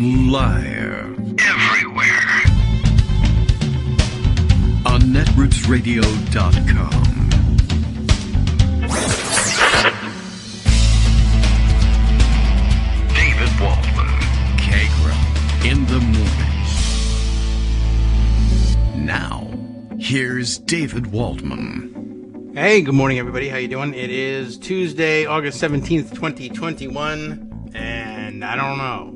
Live. Everywhere. On netrootsradio.com. David Waldman. Kagro. In the morning. Now, here's David Waldman. Hey, good morning, everybody. How you doing? It is Tuesday, August 17th, 2021, and I don't know.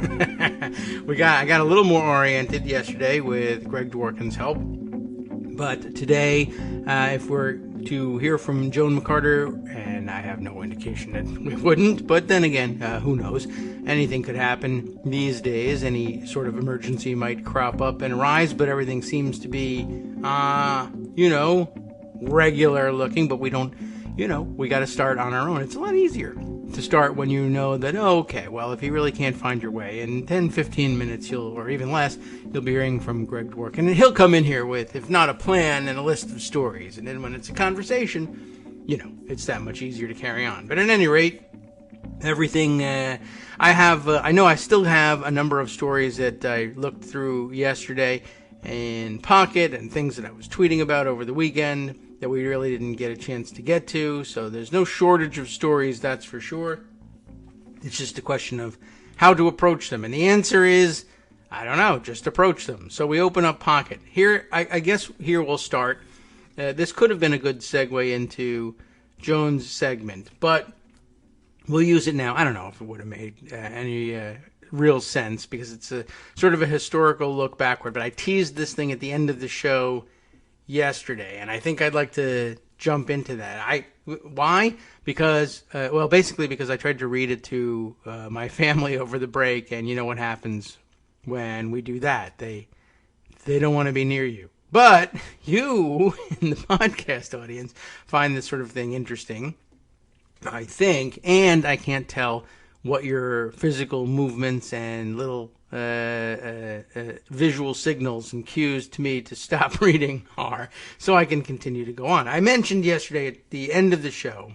I got a little more oriented yesterday with Greg Dworkin's help, but today, if we're to hear from Joan McCarter, and I have no indication that we wouldn't, but then again, who knows? Anything could happen these days. Any sort of emergency might crop up and arise, but everything seems to be, regular looking, but we don't, we got to start on our own. It's a lot easier to start when you know that, if you really can't find your way, in 10, 15 minutes, or even less, you'll be hearing from Greg Dworkin, and he'll come in here with, if not a plan, and a list of stories. And then when it's a conversation, it's that much easier to carry on. But at any rate, everything, I know I still have a number of stories that I looked through yesterday in Pocket and things that I was tweeting about over the weekend that we really didn't get a chance to get to. So there's no shortage of stories, that's for sure. It's just a question of how to approach them. And the answer is, I don't know, just approach them. So we open up Pocket. Here, I guess here we'll start. This could have been a good segue into Joan's segment, but we'll use it now. I don't know if it would have made any real sense because it's a sort of a historical look backward, but I teased this thing at the end of the show yesterday, and I think I'd like to jump into that. Why? Because, basically because I tried to read it to my family over the break, and you know what happens when we do that. They don't want to be near you. But you, in the podcast audience, find this sort of thing interesting, I think, and I can't tell what your physical movements and little visual signals and cues to me to stop reading are, so I can continue to go on. I mentioned yesterday at the end of the show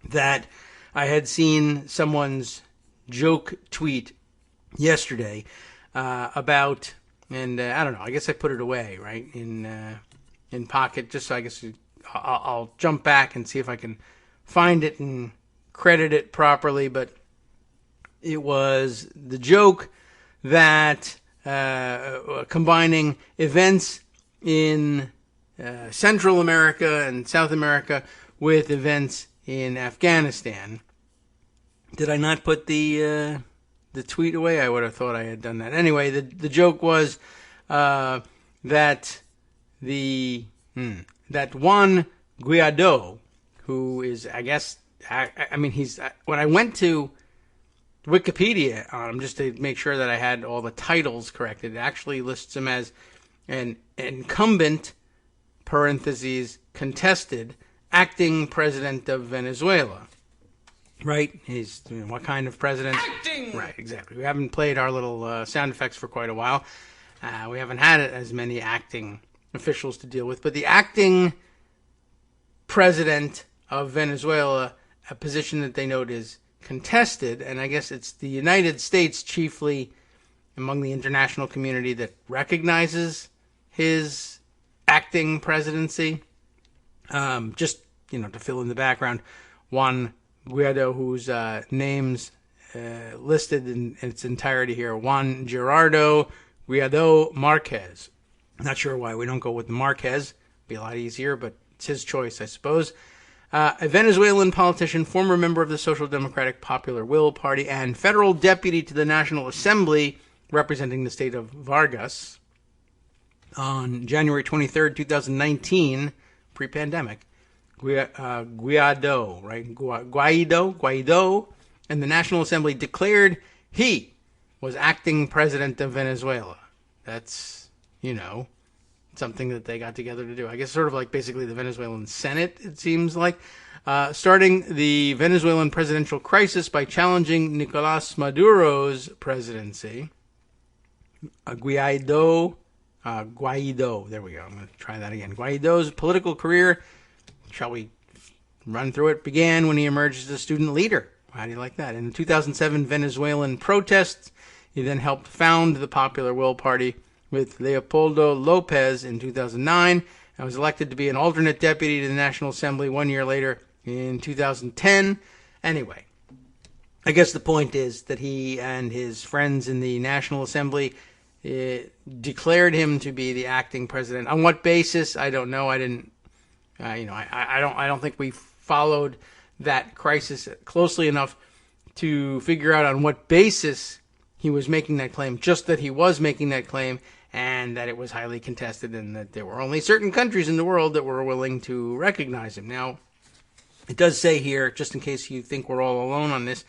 that I had seen someone's joke tweet yesterday about, and I don't know, I guess I put it away, right, in Pocket, just so I guess I'll jump back and see if I can find it and credit it properly, but it was the joke that combining events in Central America and South America with events in Afghanistan. Did I not put the tweet away? I would have thought I had done that. Anyway, the joke was that that Juan Guaido, who is, I guess, he's, when I went to Wikipedia on him just to make sure that I had all the titles correct, it actually lists him as an incumbent, contested, acting president of Venezuela. Right? He's, what kind of president? Acting! Right, exactly. We haven't played our little sound effects for quite a while. We haven't had as many acting officials to deal with, but the acting president of Venezuela, a position that they note is contested, and I guess it's the United States chiefly among the international community that recognizes his acting presidency. Just, to fill in the background, Juan Guaido, whose name's listed in its entirety here, Juan Gerardo Guaido Marquez. Not sure why we don't go with the Marquez. Be a lot easier, but it's his choice, I suppose. A Venezuelan politician, former member of the Social Democratic Popular Will Party, and federal deputy to the National Assembly representing the state of Vargas. On January 23rd, 2019, pre-pandemic, Guaido, right? Guaido, and the National Assembly declared he was acting president of Venezuela. That's, something that they got together to do. I guess sort of like basically the Venezuelan Senate, it seems like. Starting the Venezuelan presidential crisis by challenging Nicolas Maduro's presidency. Guaido, there we go. I'm going to try that again. Guaido's political career, shall we run through it, began when he emerged as a student leader. How do you like that? In the 2007 Venezuelan protests He then helped found the Popular Will Party with Leopoldo Lopez in 2009 and was elected to be an alternate deputy to the National Assembly 1 year later in 2010. Anyway, I guess the point is that he and his friends in the National Assembly declared him to be the acting president. On what basis? I don't know. I didn't. I don't think we followed that crisis closely enough to figure out on what basis he was making that claim. Just that he was making that claim, and that it was highly contested, and that there were only certain countries in the world that were willing to recognize him. Now, it does say here, just in case you think we're all alone on this,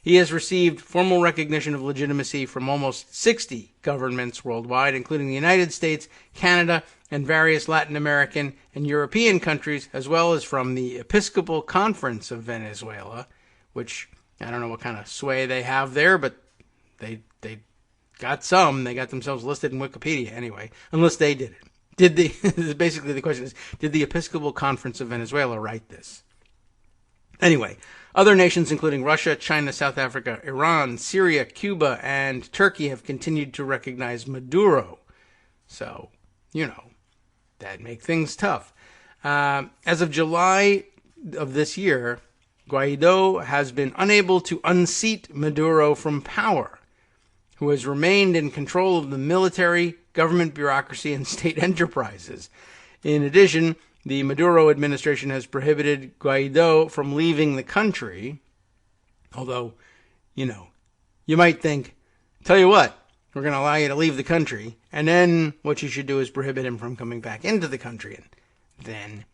he has received formal recognition of legitimacy from almost 60 governments worldwide, including the United States, Canada, and various Latin American and European countries, as well as from the Episcopal Conference of Venezuela, which I don't know what kind of sway they have there, but they got some. They got themselves listed in Wikipedia anyway, unless they did it. Basically the question is, did the Episcopal Conference of Venezuela write this? Anyway, other nations including Russia, China, South Africa, Iran, Syria, Cuba, and Turkey have continued to recognize Maduro. So, that makes things tough. As of July of this year, Guaido has been unable to unseat Maduro from power, who has remained in control of the military, government bureaucracy, and state enterprises. In addition, the Maduro administration has prohibited Guaido from leaving the country. Although, you might think, tell you what, we're going to allow you to leave the country, and then what you should do is prohibit him from coming back into the country, and then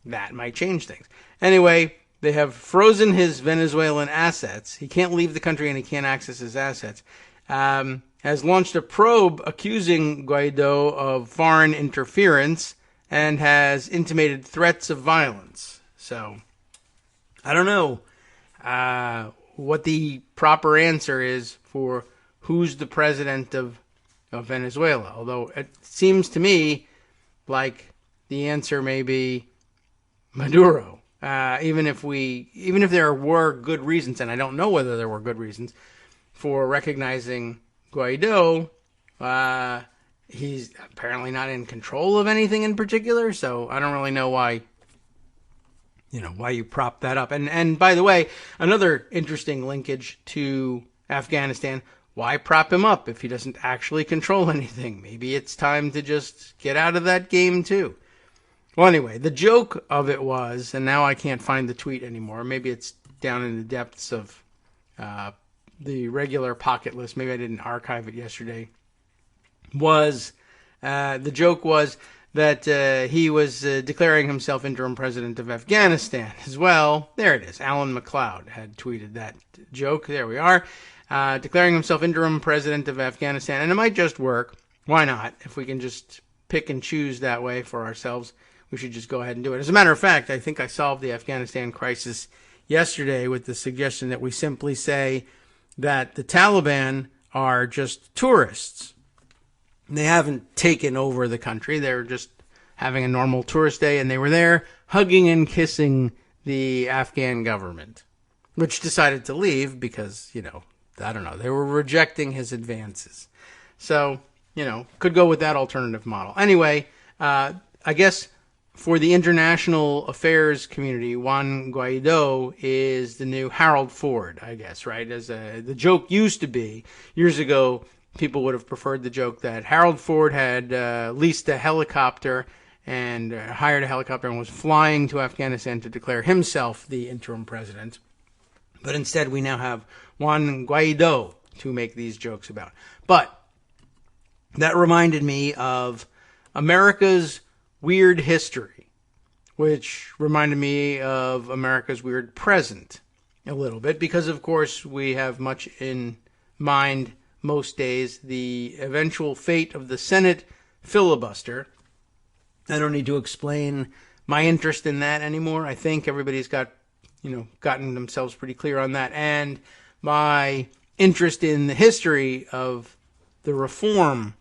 that might change things. Anyway, they have frozen his Venezuelan assets. He can't leave the country and he can't access his assets. Has launched a probe accusing Guaido of foreign interference and has intimated threats of violence. So, I don't know what the proper answer is for who's the president of Venezuela. Although it seems to me like the answer may be Maduro. Even if there were good reasons, and I don't know whether there were good reasons for recognizing Guaido, he's apparently not in control of anything in particular, so I don't really know why you prop that up. And by the way, another interesting linkage to Afghanistan, why prop him up if he doesn't actually control anything? Maybe it's time to just get out of that game too. Well, anyway, the joke of it was, and now I can't find the tweet anymore, maybe it's down in the depths of the regular pocket list, maybe I didn't archive it yesterday, the joke was that he was declaring himself interim president of Afghanistan as well. There it is. Alan McLeod had tweeted that joke. There we are. Declaring himself interim president of Afghanistan. And it might just work. Why not? If we can just pick and choose that way for ourselves, we should just go ahead and do it. As a matter of fact, I think I solved the Afghanistan crisis yesterday with the suggestion that we simply say that the Taliban are just tourists. They haven't taken over the country. They're just having a normal tourist day, and they were there hugging and kissing the Afghan government, which decided to leave because, I don't know, they were rejecting his advances. So, could go with that alternative model. Anyway, I guess for the international affairs community, Juan Guaido is the new Harold Ford, I guess, right? The joke used to be, years ago, people would have preferred the joke that Harold Ford had leased a helicopter and hired a helicopter and was flying to Afghanistan to declare himself the interim president. But instead, we now have Juan Guaido to make these jokes about. But that reminded me of America's weird history, which reminded me of America's weird present a little bit, because, of course, we have much in mind most days the eventual fate of the Senate filibuster. I don't need to explain my interest in that anymore. I think everybody's gotten themselves pretty clear on that. And my interest in the history of the reform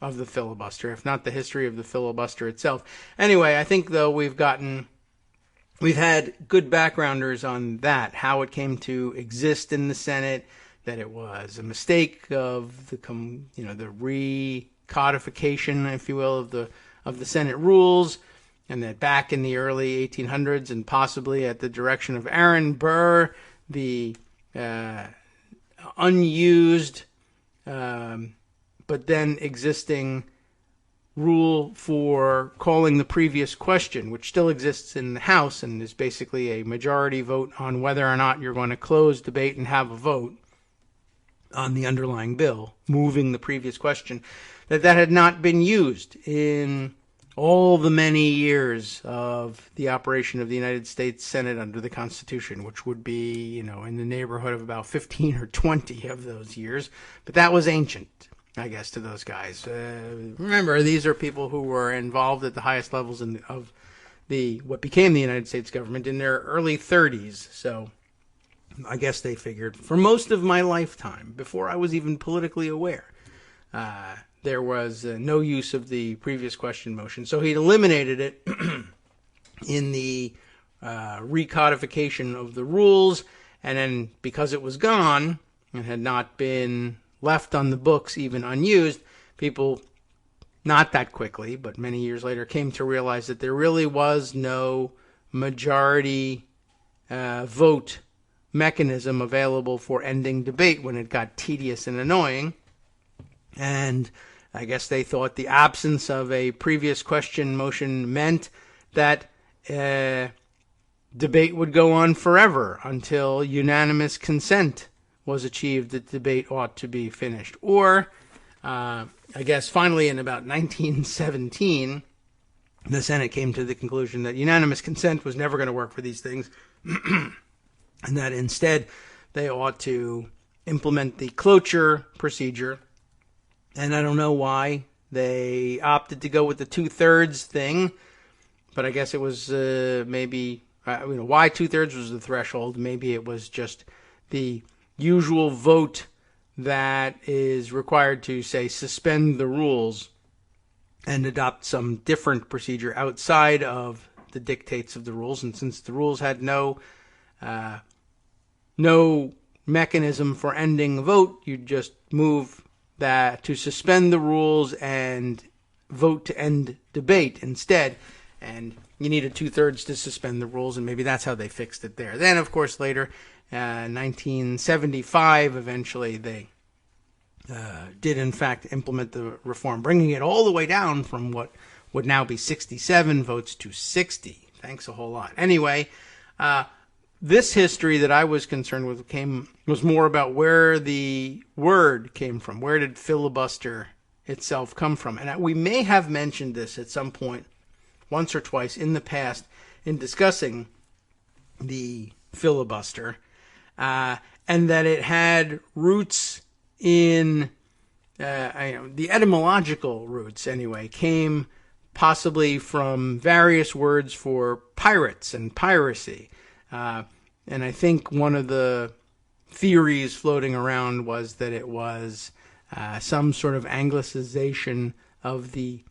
of the filibuster, if not the history of the filibuster itself. Anyway, I think, though, we've had good backgrounders on that, how it came to exist in the Senate, that it was a mistake of the recodification, if you will, of the Senate rules, and that back in the early 1800s, and possibly at the direction of Aaron Burr, the unused but then existing rule for calling the previous question, which still exists in the House and is basically a majority vote on whether or not you're going to close debate and have a vote on the underlying bill, moving the previous question, that had not been used in all the many years of the operation of the United States Senate under the Constitution, which would be, in the neighborhood of about 15 or 20 of those years. But that was ancient, I guess, to those guys. Remember, these are people who were involved at the highest levels of what became the United States government in their early 30s. So I guess they figured for most of my lifetime, before I was even politically aware, there was no use of the previous question motion. So he eliminated it in the recodification of the rules. And then because it was gone and had not been left on the books, even unused, people, not that quickly, but many years later, came to realize that there really was no majority vote mechanism available for ending debate when it got tedious and annoying. And I guess they thought the absence of a previous question motion meant that debate would go on forever until unanimous consent was achieved that debate ought to be finished. Or, I guess finally in about 1917, the Senate came to the conclusion that unanimous consent was never going to work for these things, and that instead they ought to implement the cloture procedure. And I don't know why they opted to go with the 2/3 thing, but I guess it was maybe, why 2/3 was the threshold. Maybe it was just the usual vote that is required to, say, suspend the rules and adopt some different procedure outside of the dictates of the rules. And since the rules had no mechanism for ending a vote, you just move that to suspend the rules and vote to end debate instead. And you needed 2/3 to suspend the rules, and maybe that's how they fixed it there. Then, of course, later, 1975, eventually they did in fact implement the reform, bringing it all the way down from what would now be 67 votes to 60. Thanks a whole lot. Anyway, this history that I was concerned with was more about where the word came from. Where did filibuster itself come from? And we may have mentioned this at some point, once or twice in the past, in discussing the filibuster, and that it had roots in, the etymological roots anyway, came possibly from various words for pirates and piracy. And I think one of the theories floating around was that it was some sort of anglicization of the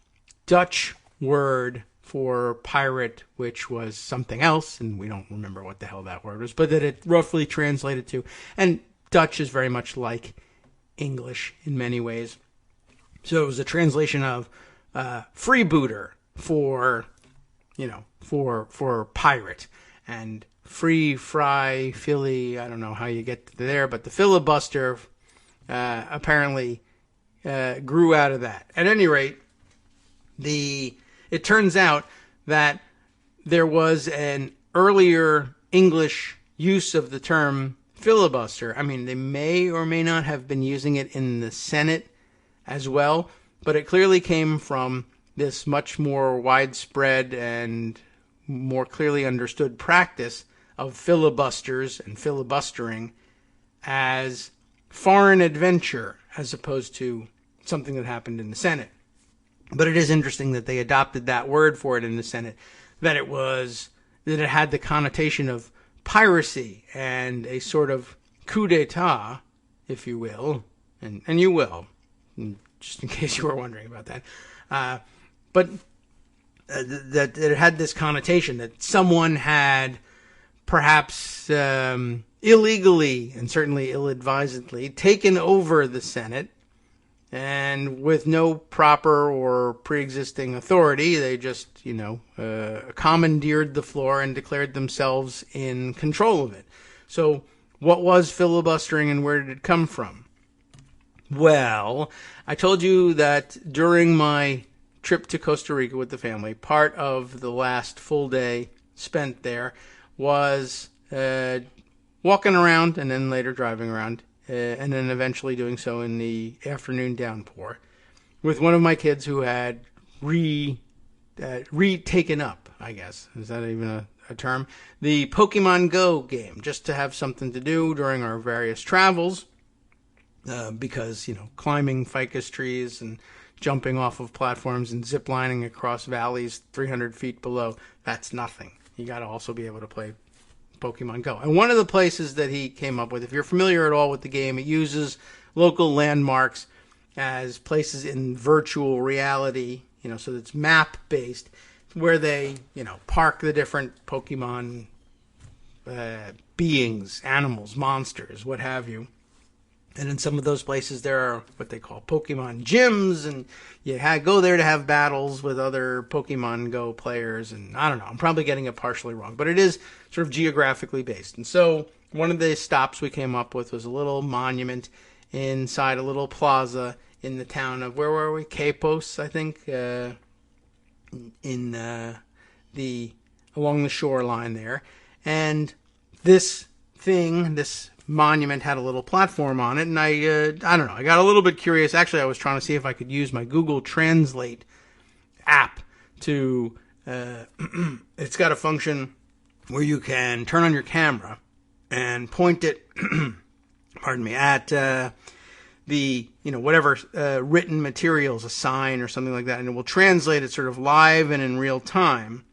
Dutch word for pirate, which was something else, and we don't remember what the hell that word was, but that it roughly translated to, and Dutch is very much like English in many ways. So it was a translation of freebooter for pirate, and free, fry, filly, I don't know how you get there, but the filibuster apparently grew out of that. At any rate, it turns out that there was an earlier English use of the term filibuster. I mean, they may or may not have been using it in the Senate as well, but it clearly came from this much more widespread and more clearly understood practice of filibusters and filibustering as foreign adventure as opposed to something that happened in the Senate. But it is interesting that they adopted that word for it in the Senate, that it had the connotation of piracy and a sort of coup d'etat, if you will, and you will, just in case you were wondering about that. But that it had this connotation that someone had perhaps illegally and certainly ill-advisedly taken over the Senate, and with no proper or pre-existing authority, they just, commandeered the floor and declared themselves in control of it. So what was filibustering and where did it come from? Well, I told you that during my trip to Costa Rica with the family, part of the last full day spent there was walking around and then later driving around, and then eventually doing so in the afternoon downpour with one of my kids who had retaken up, I guess. Is that even a term? The Pokemon Go game, just to have something to do during our various travels, because, climbing ficus trees and jumping off of platforms and ziplining across valleys 300 feet below, that's nothing. You got to also be able to play Pokemon Go. And one of the places that he came up with, if you're familiar at all with the game, it uses local landmarks as places in virtual reality, so it's map-based, where they, park the different Pokemon beings, animals, monsters, what have you. And in some of those places, there are what they call Pokemon gyms, and you go there to have battles with other Pokemon Go players. And I don't know, I'm probably getting it partially wrong, but it is sort of geographically based. And so one of the stops we came up with was a little monument inside a little plaza in the town of, where were we? Quepos, I think, along the shoreline there. And this monument had a little platform on it, and I don't know, I got a little bit curious. Actually, I was trying to see if I could use my Google Translate app to, it's got a function where you can turn on your camera and point it, pardon me, at the, whatever written materials, a sign or something like that, and it will translate it sort of live and in real time.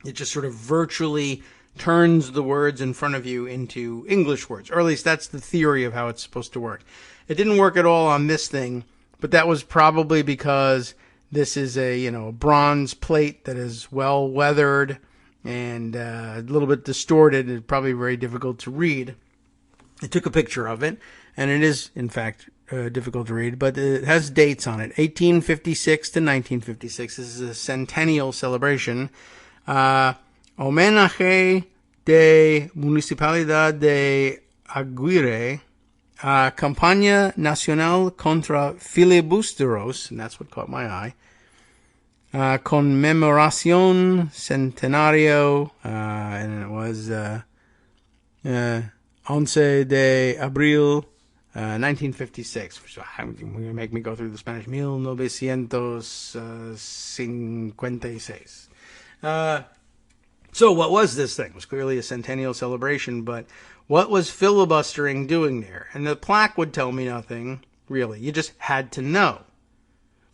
It just sort of virtually turns the words in front of you into English words, or at least that's the theory of how it's supposed to work. It didn't work at all on this thing, but that was probably because this is a bronze plate that is well weathered and a little bit distorted. It's probably very difficult to read. I took a picture of it, and it is in fact difficult to read, but it has dates on it: 1856 to 1956. This is a centennial celebration. Homenaje de Municipalidad de Aguirre, Campaña Nacional contra Filibusteros, and that's what caught my eye, Conmemoración Centenario, and it was 11 de Abril, 1956, which going to make me go through the Spanish, 1956. So what was this thing? It was clearly a centennial celebration, but what was filibustering doing there? And the plaque would tell me nothing, really. You just had to know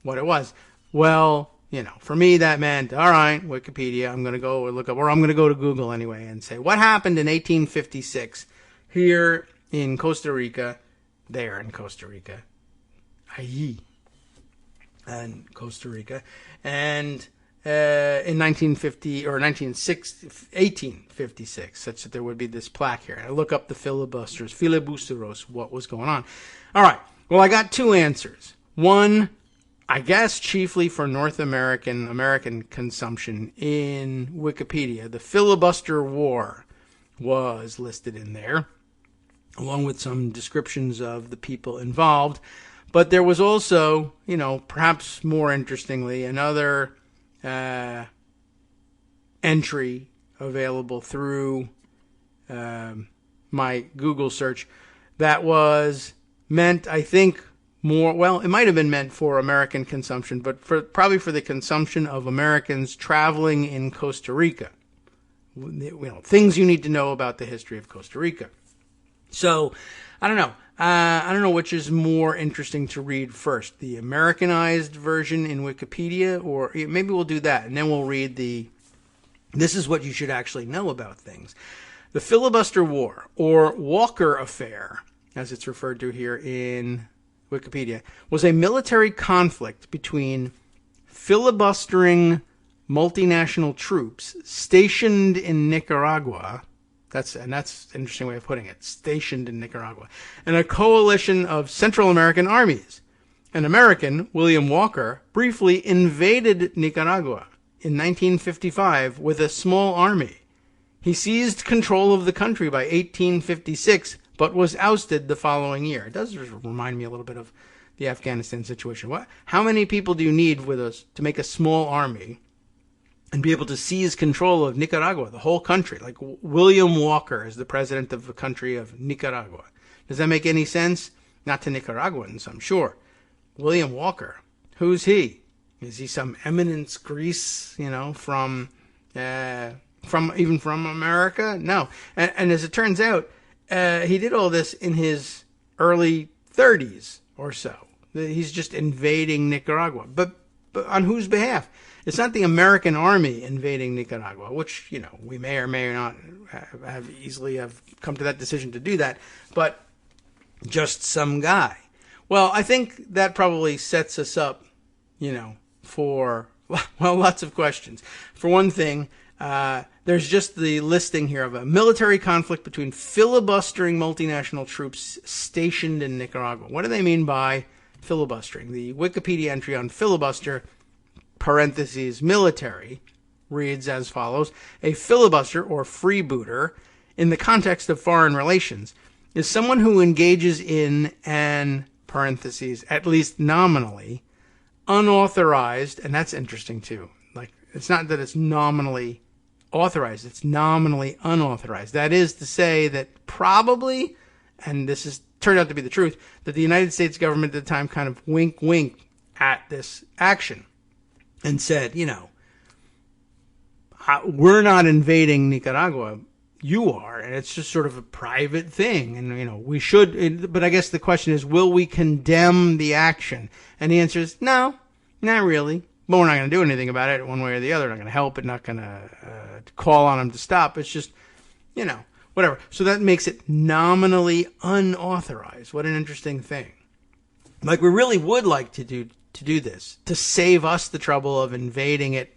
what it was. Well, for me that meant, all right, Wikipedia, I'm going to go look up, or I'm going to go to Google anyway and say, what happened in 1856 here in Costa Rica, there in Costa Rica, and Costa Rica, and in 1856, such that there would be this plaque here. And I look up the filibusteros, what was going on. All right, well, I got two answers. One, I guess chiefly for North American consumption in Wikipedia, the Filibuster War was listed in there, along with some descriptions of the people involved. But there was also, perhaps more interestingly, another entry available through my Google search that was meant, I think, it might have been meant for American consumption, but probably for the consumption of Americans traveling in Costa Rica. Things you need to know about the history of Costa Rica. So, I don't know. I don't know which is more interesting to read first, the Americanized version in Wikipedia, or maybe we'll do that, and then we'll read this is what you should actually know about things. The Filibuster War, or Walker Affair, as it's referred to here in Wikipedia, was a military conflict between filibustering multinational troops stationed in Nicaragua, That's an interesting way of putting it. Stationed in Nicaragua. And a coalition of Central American armies. An American, William Walker, briefly invaded Nicaragua in 1955 with a small army. He seized control of the country by 1856, but was ousted the following year. It does remind me a little bit of the Afghanistan situation. How many people do you need with us to make a small army and be able to seize control of Nicaragua, the whole country? Like William Walker is the president of the country of Nicaragua. Does that make any sense? Not to Nicaraguans, I'm sure. William Walker, who's he? Is he some eminence Greece, from America? No. And as it turns out, he did all this in his early 30s or so. He's just invading Nicaragua. But on whose behalf? It's not the American army invading Nicaragua, which, we may or may not have easily have come to that decision to do that, but just some guy. Well, I think that probably sets us up, for, lots of questions. For one thing, there's just the listing here of a military conflict between filibustering multinational troops stationed in Nicaragua. What do they mean by filibustering? The Wikipedia entry on filibuster, parentheses, military, reads as follows. A filibuster, or freebooter, in the context of foreign relations, is someone who engages in an, parentheses, at least nominally, unauthorized, and that's interesting too. Like, it's not that it's nominally authorized, it's nominally unauthorized. That is to say that probably, and this is turned out to be the truth, that the United States government at the time kind of wink at this action and said, we're not invading Nicaragua, you are, and it's just sort of a private thing, and we should, but I guess the question is, will we condemn the action? And the answer is no, not really, but we're not going to do anything about it one way or the other. We're not going to help it, not going to call on them to stop. It's just, whatever. So that makes it nominally unauthorized. What an interesting thing. Like, we really would like to do this, to save us the trouble of invading it,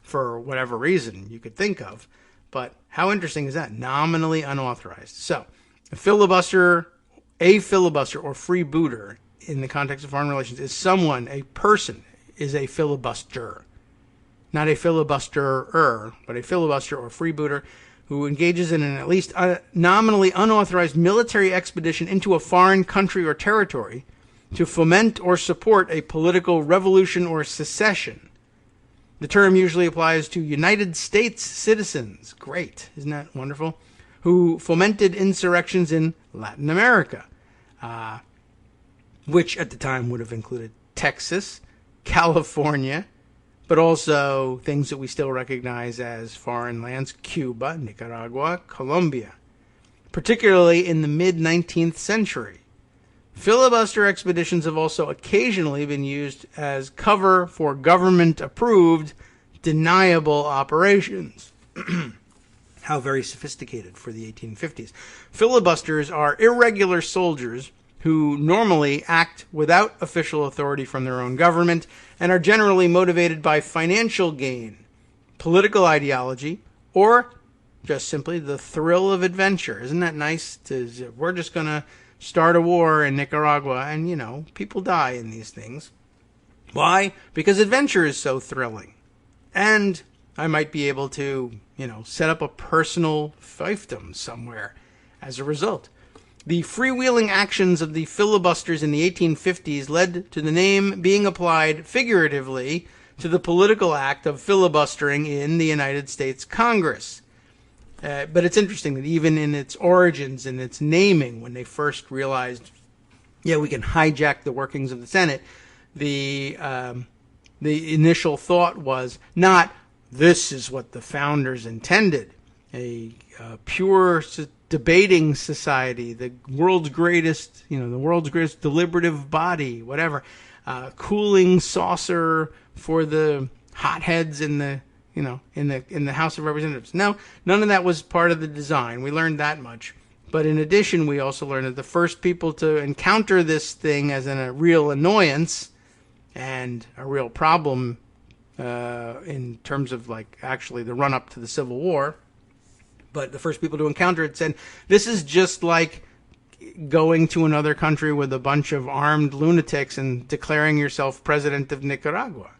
for whatever reason you could think of. But how interesting is that? Nominally unauthorized. So, a filibuster or freebooter in the context of foreign relations is someone, a person, is a filibuster. Not a filibusterer, but a filibuster or freebooter who engages in an at least nominally unauthorized military expedition into a foreign country or territory to foment or support a political revolution or secession. The term usually applies to United States citizens. Great. Isn't that wonderful? Who fomented insurrections in Latin America, which at the time would have included Texas, California, but also things that we still recognize as foreign lands, Cuba, Nicaragua, Colombia, particularly in the mid-19th century. Filibuster expeditions have also occasionally been used as cover for government-approved, deniable operations. How very sophisticated for the 1850s. Filibusters are irregular soldiers who normally act without official authority from their own government and are generally motivated by financial gain, political ideology, or just simply the thrill of adventure. Isn't that nice? We're just going to start a war in Nicaragua, and, people die in these things. Why? Because adventure is so thrilling. And I might be able to, set up a personal fiefdom somewhere as a result. The freewheeling actions of the filibusters in the 1850s led to the name being applied figuratively to the political act of filibustering in the United States Congress. But it's interesting that even in its origins and its naming, when they first realized, we can hijack the workings of the Senate, the initial thought was not, this is what the founders intended, a pure debating society, the world's greatest deliberative body, whatever, cooling saucer for the hotheads in the in the House of Representatives. No, none of that was part of the design. We learned that much. But in addition, we also learned that the first people to encounter this thing as a real annoyance and a real problem in terms of actually the run-up to the Civil War But the first people to encounter it said, this is just like going to another country with a bunch of armed lunatics and declaring yourself president of Nicaragua,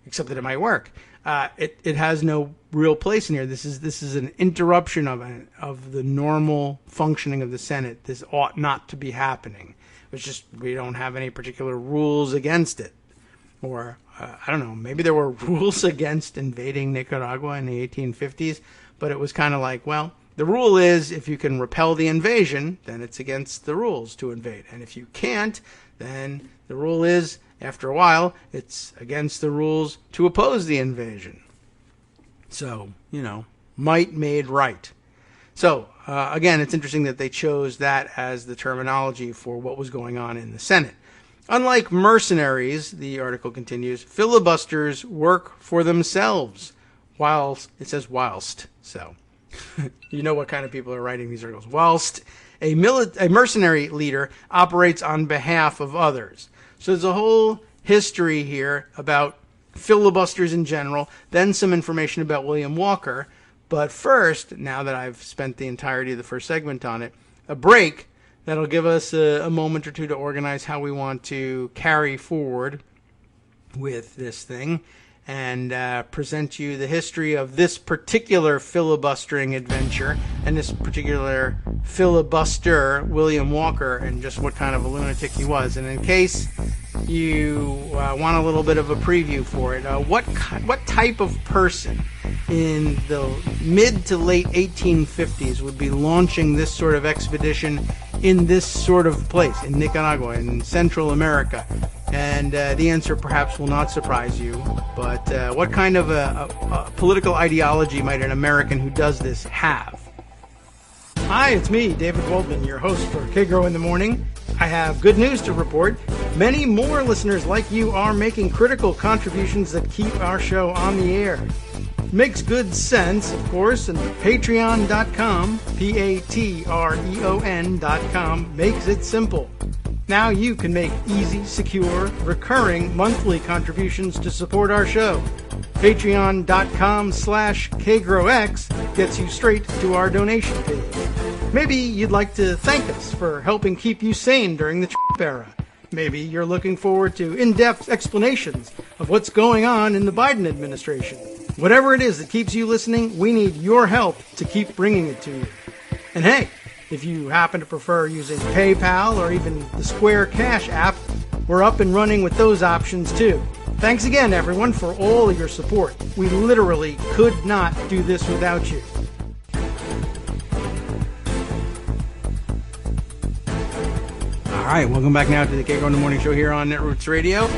except that it might work. It has no real place in here. This is an interruption of the normal functioning of the Senate. This ought not to be happening. It's just we don't have any particular rules against it. Or, I don't know, maybe there were rules against invading Nicaragua in the 1850s, but it was kind of like, well, the rule is if you can repel the invasion, then it's against the rules to invade. And if you can't, then the rule is, after a while, it's against the rules to oppose the invasion. So, might made right. So, again, it's interesting that they chose that as the terminology for what was going on in the Senate. Unlike mercenaries, the article continues, filibusters work for themselves. It says whilst, so you know what kind of people are writing these articles. Whilst a mercenary leader operates on behalf of others. So there's a whole history here about filibusters in general, then some information about William Walker. But first, now that I've spent the entirety of the first segment on it, a break that'll give us a moment or two to organize how we want to carry forward with this thing and present you the history of this particular filibustering adventure and this particular filibuster, William Walker, and just what kind of a lunatic he was. And in case you want a little bit of a preview for it, what type of person in the mid to late 1850s would be launching this sort of expedition in this sort of place, in Nicaragua, in Central America? And the answer perhaps will not surprise you, but what kind of a political ideology might an American who does this have? Hi, it's me, David Waldman, your host for Kagro in the Morning. I have good news to report. Many more listeners like you are making critical contributions that keep our show on the air. Makes good sense, of course, and patreon.com, patreon.com, makes it simple. Now you can make easy, secure, recurring monthly contributions to support our show. Patreon.com/KagroX gets you straight to our donation page. Maybe you'd like to thank us for helping keep you sane during the Trump era. Maybe you're looking forward to in-depth explanations of what's going on in the Biden administration. Whatever it is that keeps you listening, we need your help to keep bringing it to you. And hey, if you happen to prefer using PayPal or even the Square Cash app, we're up and running with those options too. Thanks again, everyone, for all of your support. We literally could not do this without you. All right, welcome back now to the Kagro in the Morning Show here on Netroots Radio.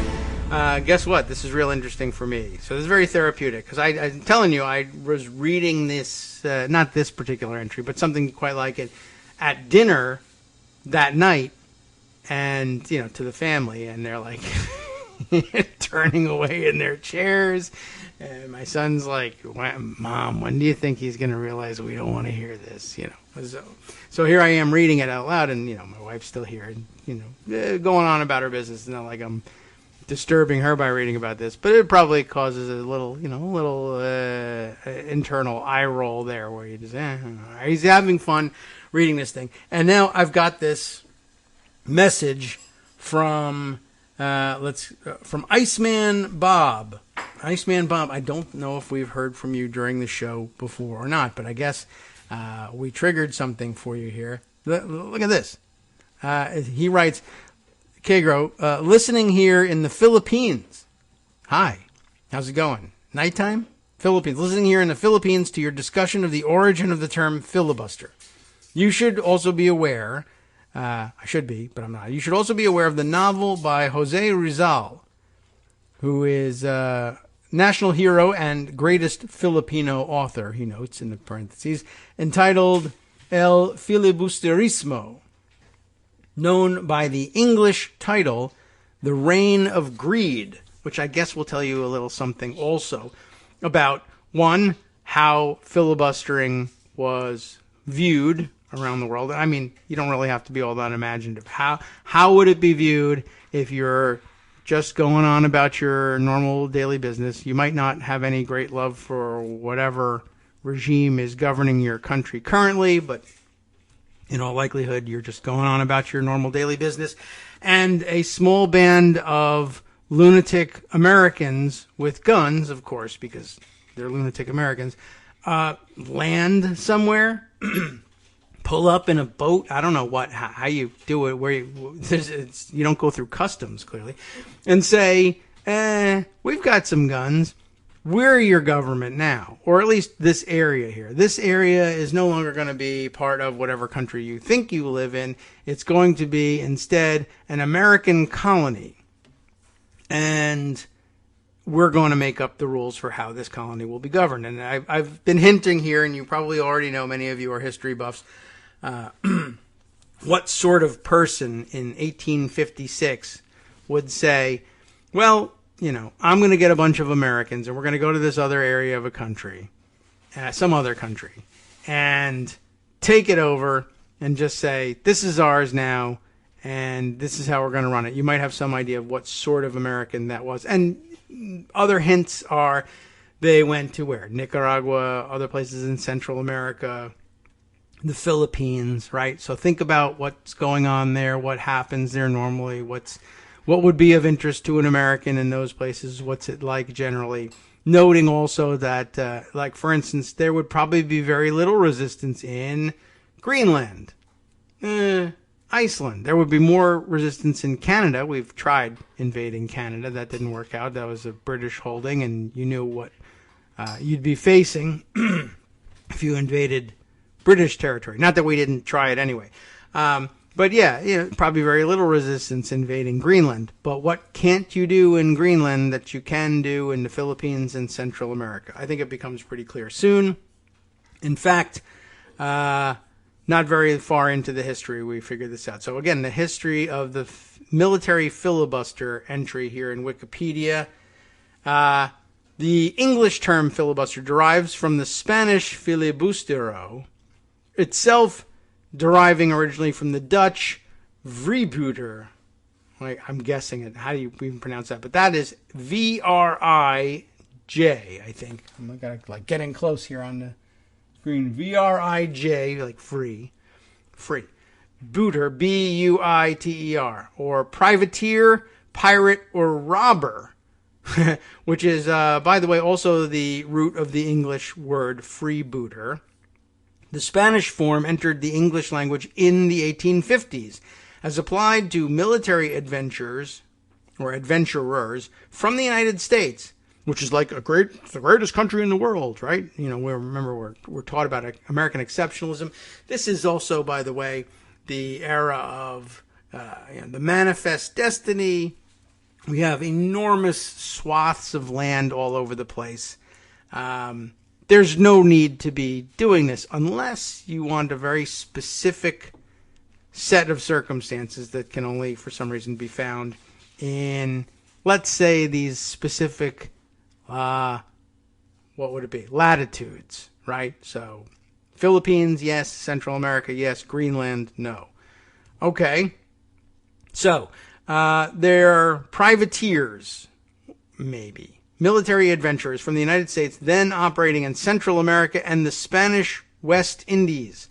Guess what? This is real interesting for me. So this is very therapeutic because I'm telling you, I was reading this, not this particular entry, but something quite like it, at dinner that night, and to the family, and they're like turning away in their chairs, and my son's like, "Mom, when do you think he's going to realize we don't want to hear this?" So here I am reading it out loud, and my wife's still here, and going on about her business. It's not like I'm disturbing her by reading about this, but it probably causes a little internal eye roll there, where you just, he's having fun reading this thing. And now I've got this message from Iceman Bob. Iceman Bob, I don't know if we've heard from you during the show before or not, but I guess we triggered something for you here. Look at this. He writes, Kagro, listening here in the Philippines. Hi, how's it going? Nighttime? Philippines. Listening here in the Philippines to your discussion of the origin of the term filibuster. You should also be aware, I should be, but I'm not. You should also be aware of the novel by Jose Rizal, who is a national hero and greatest Filipino author, he notes in the parentheses, entitled El Filibusterismo, known by the English title, The Reign of Greed, which I guess will tell you a little something also about, one, how filibustering was viewed around the world. I mean, you don't really have to be all that imaginative. How would it be viewed if you're just going on about your normal daily business? You might not have any great love for whatever regime is governing your country currently, but in all likelihood, you're just going on about your normal daily business. And a small band of lunatic Americans with guns, of course, because they're lunatic Americans, land somewhere, pull up in a boat. I don't know how you do it. You don't go through customs, clearly, and say, we've got some guns. We're your government now, or at least this area here. This area is no longer going to be part of whatever country you think you live in. It's going to be instead an American colony. And we're going to make up the rules for how this colony will be governed. And I've been hinting here, and you probably already know, many of you are history buffs, what sort of person in 1856 would say, well, I'm going to get a bunch of Americans, and we're going to go to this other area of a country, some other country, and take it over and just say, this is ours now, and this is how we're going to run it. You might have some idea of what sort of American that was. And other hints are they went to where? Nicaragua, other places in Central America, the Philippines, right? So think about what's going on there, what happens there normally, what would be of interest to an American in those places, what's it like generally. Noting also that, like, for instance, there would probably be very little resistance in Greenland. Iceland. There would be more resistance in Canada. We've tried invading Canada. That didn't work out. That was a British holding, and you knew what you'd be facing if you invaded British territory. Not that we didn't try it anyway. But yeah, probably very little resistance invading Greenland. But what can't you do in Greenland that you can do in the Philippines and Central America? I think it becomes pretty clear soon. In fact, not very far into the history, we figured this out. So again, the history of the military filibuster entry here in Wikipedia. The English term filibuster derives from the Spanish filibustero, itself deriving originally from the Dutch vrijbuiter. I'm guessing it. How do you even pronounce that? But that is Vrij, I think. I'm getting close here on the screen. Vrij, like free. Booter, Buiter, or privateer, pirate, or robber, which is, by the way, also the root of the English word freebooter. The Spanish form entered the English language in the 1850s, as applied to military adventurers from the United States, which is like the greatest country in the world, right? We're taught about American exceptionalism. This is also, by the way, the era of the manifest destiny. We have enormous swaths of land all over the place. There's no need to be doing this unless you want a very specific set of circumstances that can only, for some reason, be found in, let's say, these specific, what would it be? Latitudes, right? So, Philippines, yes. Central America, yes. Greenland, no. Okay. So, they're privateers, maybe. Military adventurers from the United States, then operating in Central America and the Spanish West Indies.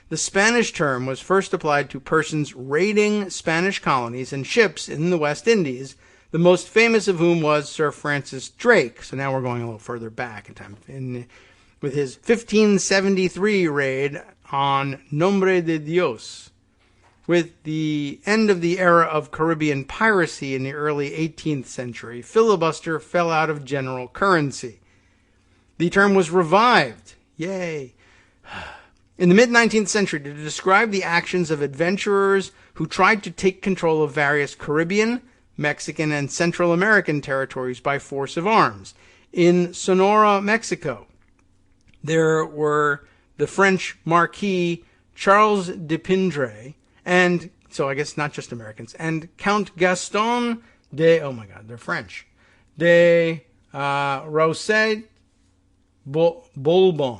The Spanish term was first applied to persons raiding Spanish colonies and ships in the West Indies, the most famous of whom was Sir Francis Drake. So now we're going a little further back in time. With his 1573 raid on Nombre de Dios. With the end of the era of Caribbean piracy in the early 18th century, filibuster fell out of general currency. The term was revived. Yay! In the mid-19th century to describe the actions of adventurers who tried to take control of various Caribbean, Mexican, and Central American territories by force of arms. In Sonora, Mexico, there were the French Marquis Charles de Pindre, and, so I guess not just Americans, and Count Gaston de, oh my God, they're French, de Roset Bourbon.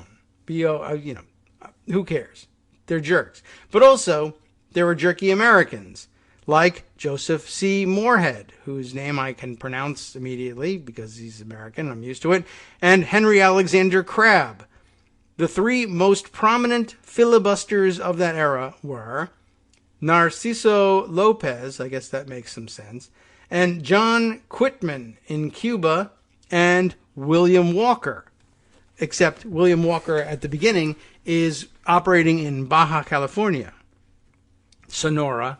Who cares? They're jerks. But also, there were jerky Americans, like Joseph C. Moorhead, whose name I can pronounce immediately because he's American, I'm used to it, and Henry Alexander Crabbe. The three most prominent filibusters of that era were Narciso Lopez, I guess that makes some sense, and John Quitman in Cuba, and William Walker. Except William Walker at the beginning is operating in Baja California, Sonora,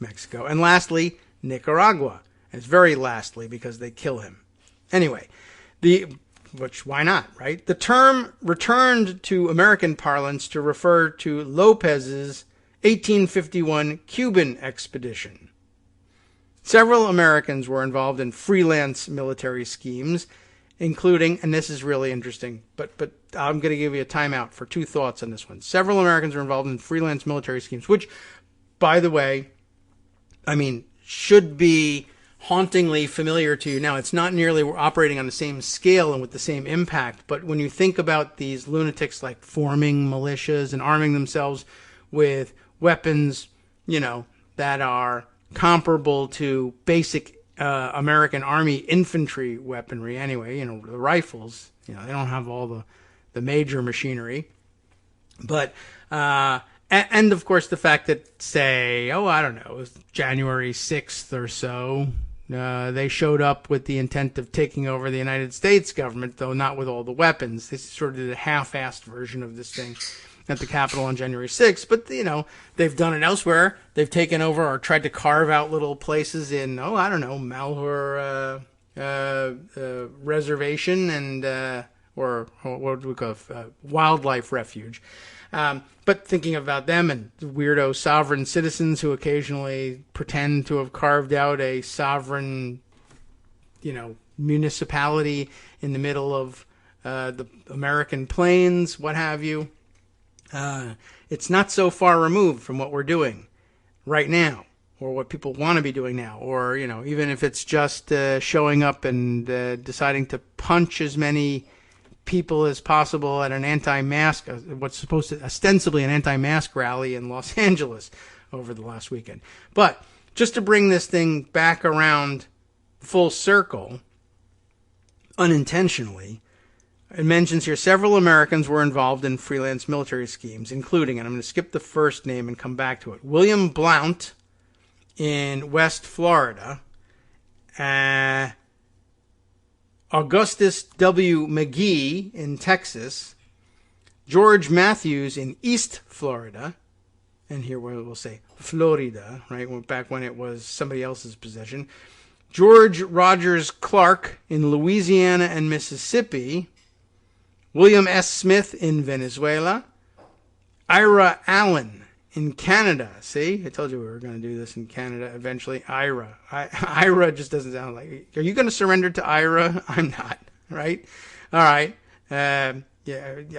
Mexico, and lastly, Nicaragua. And it's very lastly because they kill him. Anyway, which why not, right? The term returned to American parlance to refer to Lopez's 1851 Cuban expedition. Several Americans were involved in freelance military schemes, including, and this is really interesting, but I'm going to give you a timeout for two thoughts on this one. Several Americans were involved in freelance military schemes, which, by the way, I mean, should be hauntingly familiar to you. Now, it's not nearly operating on the same scale and with the same impact, but when you think about these lunatics like forming militias and arming themselves with weapons, that are comparable to basic American Army infantry weaponry anyway, the rifles, they don't have all the major machinery. But, and of course the fact that, say, I don't know, it was January 6th or so, they showed up with the intent of taking over the United States government, though not with all the weapons. They sort of did a half-assed version of this thing at the Capitol on January 6th, but, they've done it elsewhere. They've taken over or tried to carve out little places in, Malheur Reservation and, or what do we call it, Wildlife Refuge. But thinking about them and weirdo sovereign citizens who occasionally pretend to have carved out a sovereign, municipality in the middle of the American plains, what have you. It's not so far removed from what we're doing right now, or what people want to be doing now, or, even if it's just showing up and deciding to punch as many people as possible at an anti-mask, what's supposed to ostensibly an anti-mask rally in Los Angeles over the last weekend. But just to bring this thing back around full circle, unintentionally, it mentions here several Americans were involved in freelance military schemes, including, and I'm going to skip the first name and come back to it, William Blount in West Florida, Augustus W. McGee in Texas, George Matthews in East Florida, and here we'll say Florida, right, back when it was somebody else's possession, George Rogers Clark in Louisiana and Mississippi, William S. Smith in Venezuela, Ira Allen in Canada. See, I told you we were going to do this in Canada eventually. Ira. Ira just doesn't sound like... Are you going to surrender to Ira? I'm not, right? All right. Yeah,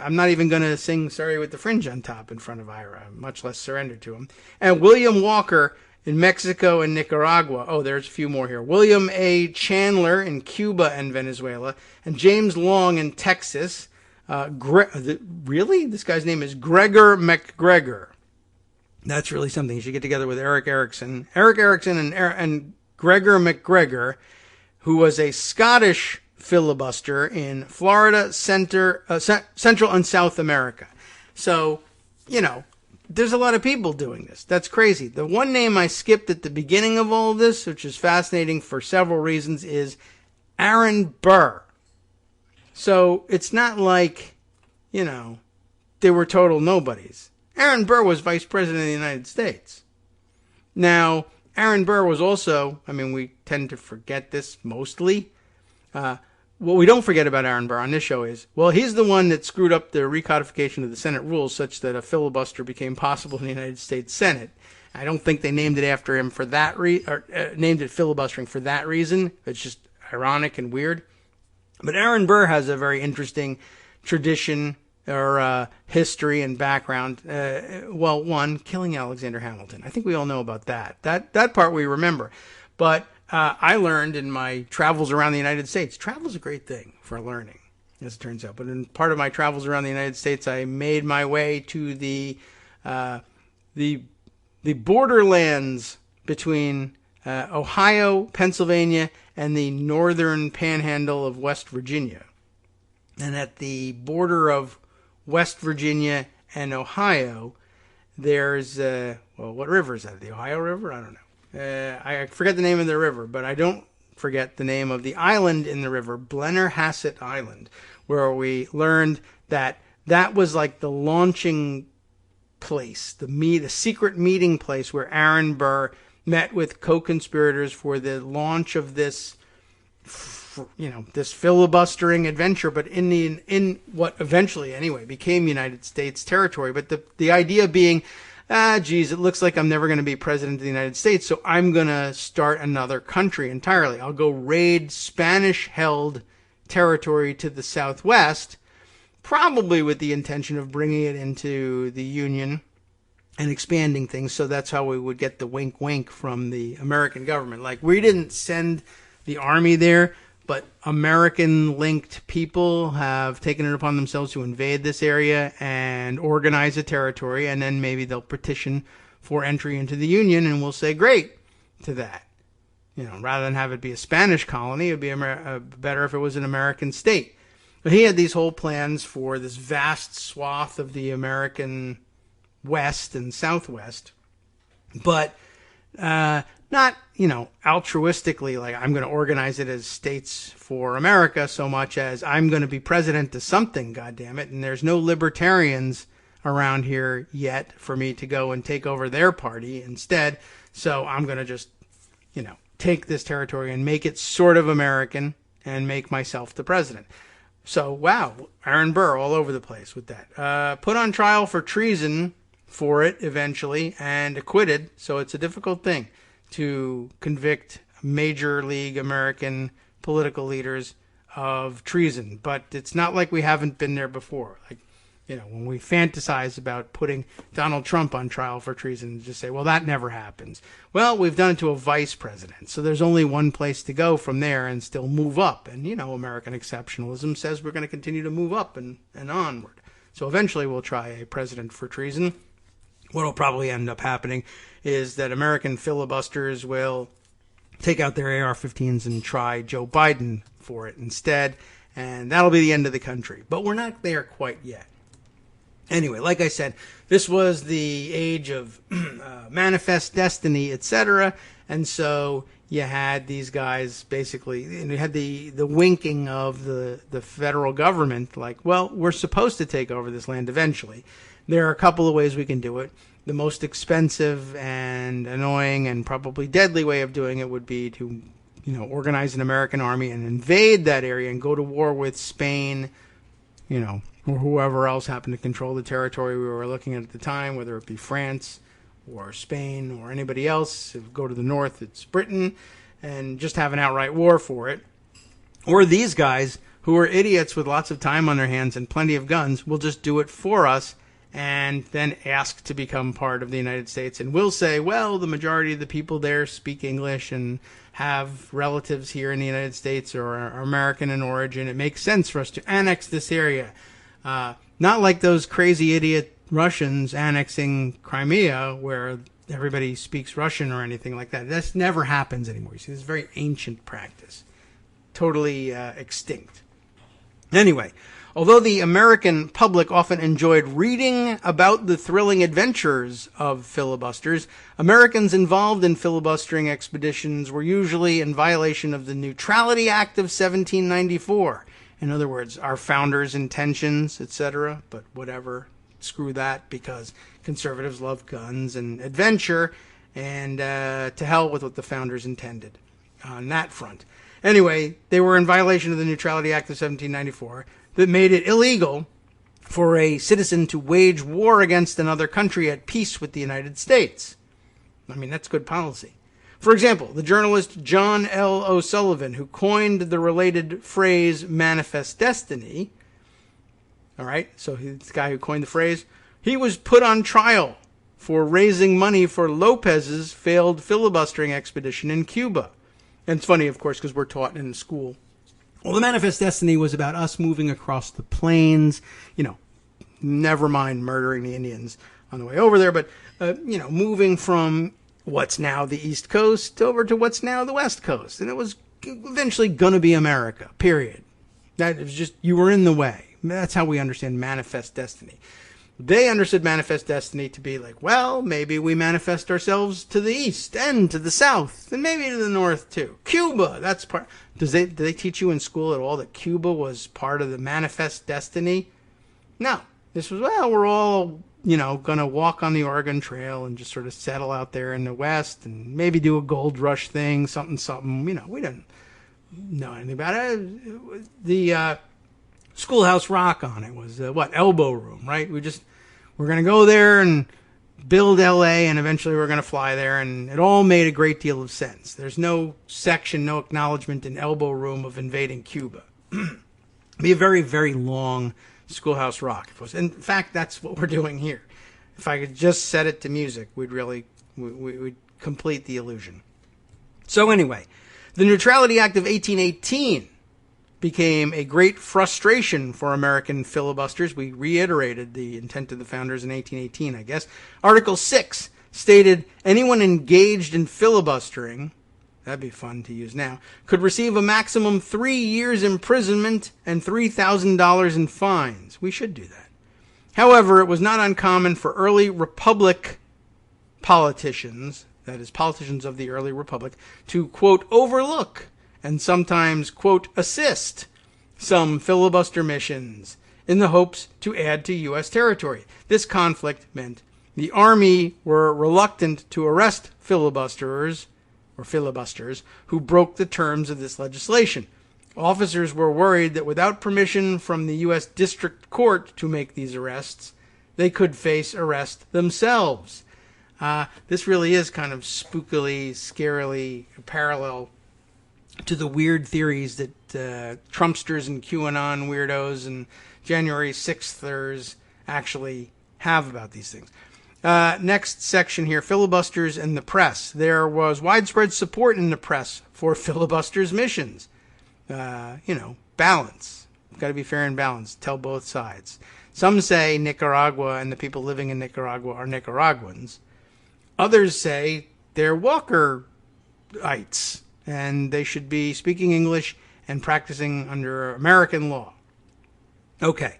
I'm not even going to sing Sorry with the Fringe on top in front of Ira, much less surrender to him. And William Walker in Mexico and Nicaragua. Oh, there's a few more here. William A. Chandler in Cuba and Venezuela, and James Long in Texas. Really? This guy's name is Gregor McGregor. That's really something. You should get together with Eric Erickson. Eric Erickson and Gregor McGregor, who was a Scottish filibuster in Florida, Central and South America. So, there's a lot of people doing this. That's crazy. The one name I skipped at the beginning of all of this, which is fascinating for several reasons, is Aaron Burr. So it's not like, they were total nobodies. Aaron Burr was vice president of the United States. Now, Aaron Burr was also, we tend to forget this mostly. What we don't forget about Aaron Burr on this show is, he's the one that screwed up the recodification of the Senate rules such that a filibuster became possible in the United States Senate. I don't think they named it after him for that named it filibustering for that reason. It's just ironic and weird. But Aaron Burr has a very interesting tradition or history and background. One, killing Alexander Hamilton. I think we all know about that. That part we remember. But I learned in my travels around the United States. Travel is a great thing for learning, as it turns out. But in part of my travels around the United States, I made my way to the borderlands between Ohio, Pennsylvania, and the northern panhandle of West Virginia. And at the border of West Virginia, and Ohio. There's, what river is that? The Ohio River? I don't know. I forget the name of the river, but I don't forget the name of the island in the river, Blennerhassett Island, where we learned that was like the launching place, the secret meeting place where Aaron Burr met with co-conspirators for the launch of this, this filibustering adventure, but in what eventually, anyway, became United States territory. But the idea being, it looks like I'm never going to be president of the United States, so I'm going to start another country entirely. I'll go raid Spanish-held territory to the southwest, probably with the intention of bringing it into the Union and expanding things. So that's how we would get the wink-wink from the American government. Like, we didn't send the army there, but American-linked people have taken it upon themselves to invade this area and organize a territory, and then maybe they'll petition for entry into the Union, and we'll say great to that. Rather than have it be a Spanish colony, it would be better if it was an American state. But he had these whole plans for this vast swath of the American West and Southwest, but not, altruistically, like I'm going to organize it as states for America so much as I'm going to be president of something, goddammit, and there's no libertarians around here yet for me to go and take over their party instead, so I'm going to just, take this territory and make it sort of American and make myself the president. So, wow, Aaron Burr all over the place with that. Put on trial for treason for it eventually and acquitted, so it's a difficult thing to convict major league American political leaders of treason. But it's not like we haven't been there before. Like, when we fantasize about putting Donald Trump on trial for treason, just say, well, that never happens. Well, we've done it to a vice president. So there's only one place to go from there and still move up. And, American exceptionalism says we're going to continue to move up and onward. So eventually we'll try a president for treason. What will probably end up happening is that American filibusters will take out their AR-15s and try Joe Biden for it instead, and that'll be the end of the country. But we're not there quite yet. Anyway, like I said, this was the age of manifest destiny, etc., and so you had these guys basically, and you had the winking of the federal government, like, well, we're supposed to take over this land eventually. There are a couple of ways we can do it. The most expensive and annoying and probably deadly way of doing it would be to, organize an American army and invade that area and go to war with Spain, or whoever else happened to control the territory we were looking at the time, whether it be France or Spain or anybody else. If we go to the north, it's Britain, and just have an outright war for it. Or these guys, who are idiots with lots of time on their hands and plenty of guns, will just do it for us and then ask to become part of the United States. And we'll say, well, the majority of the people there speak English and have relatives here in the United States or are American in origin. It makes sense for us to annex this area. Not like those crazy idiot Russians annexing Crimea where everybody speaks Russian or anything like that. That never happens anymore. You see, this is a very ancient practice. Totally extinct. Anyway, although the American public often enjoyed reading about the thrilling adventures of filibusters, Americans involved in filibustering expeditions were usually in violation of the Neutrality Act of 1794. In other words, our founders' intentions, etc., but whatever, screw that, because conservatives love guns and adventure, and to hell with what the founders intended on that front. Anyway, they were in violation of the Neutrality Act of 1794 that made it illegal for a citizen to wage war against another country at peace with the United States. I mean, that's good policy. For example, the journalist John L. O'Sullivan, who coined the related phrase manifest destiny, all right, so he's the guy who coined the phrase, he was put on trial for raising money for Lopez's failed filibustering expedition in Cuba. And it's funny, of course, because we're taught in school. Well, the manifest destiny was about us moving across the plains, never mind murdering the Indians on the way over there, but, moving from what's now the East Coast over to what's now the West Coast. And it was eventually going to be America, period. That was just, you were in the way. That's how we understand manifest destiny. They understood manifest destiny to be like, well, maybe we manifest ourselves to the east and to the south and maybe to the north too. Cuba, that's part. Do they teach you in school at all that Cuba was part of the manifest destiny? No. This was, well, we're all, going to walk on the Oregon Trail and just sort of settle out there in the West and maybe do a gold rush thing, something. We didn't know anything about it. The Schoolhouse Rock on it was elbow room, right? We're going to go there and build LA, and eventually we're going to fly there, and it all made a great deal of sense. There's no section, no acknowledgement in elbow room of invading Cuba. Be a very, very long Schoolhouse Rock. In fact, that's what we're doing here. If I could just set it to music, we'd complete the illusion. So anyway, the Neutrality Act of 1818 became a great frustration for American filibusters. We reiterated the intent of the founders in 1818, I guess. Article 6 stated anyone engaged in filibustering, that'd be fun to use now, could receive a maximum 3 years imprisonment and $3,000 in fines. We should do that. However, it was not uncommon for early Republic politicians, that is, politicians of the early Republic, to, quote, overlook and sometimes, quote, assist some filibuster missions in the hopes to add to U.S. territory. This conflict meant the Army were reluctant to arrest filibusters who broke the terms of this legislation. Officers were worried that without permission from the U.S. District Court to make these arrests, they could face arrest themselves. This really is kind of spookily, scarily parallel to the weird theories that Trumpsters and QAnon weirdos and January 6thers actually have about these things. Next section here, filibusters and the press. There was widespread support in the press for filibusters' missions. Balance. Got to be fair and balanced. Tell both sides. Some say Nicaragua and the people living in Nicaragua are Nicaraguans. Others say they're Walkerites, and they should be speaking English and practicing under American law. Okay,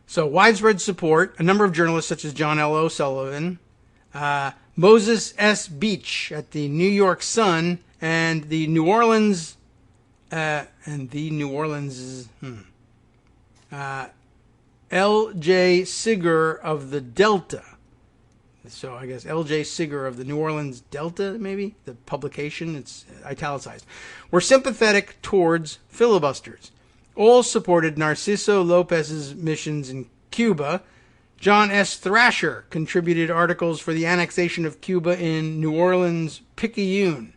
so widespread support. A number of journalists such as John L. O'Sullivan, Moses S. Beach at the New York Sun, and the New Orleans, L.J. Sigger of the Delta. So I guess L.J. Sigger of the New Orleans Delta, maybe, the publication, it's italicized, were sympathetic towards filibusters. All supported Narciso Lopez's missions in Cuba. John S. Thrasher contributed articles for the annexation of Cuba in New Orleans Picayune.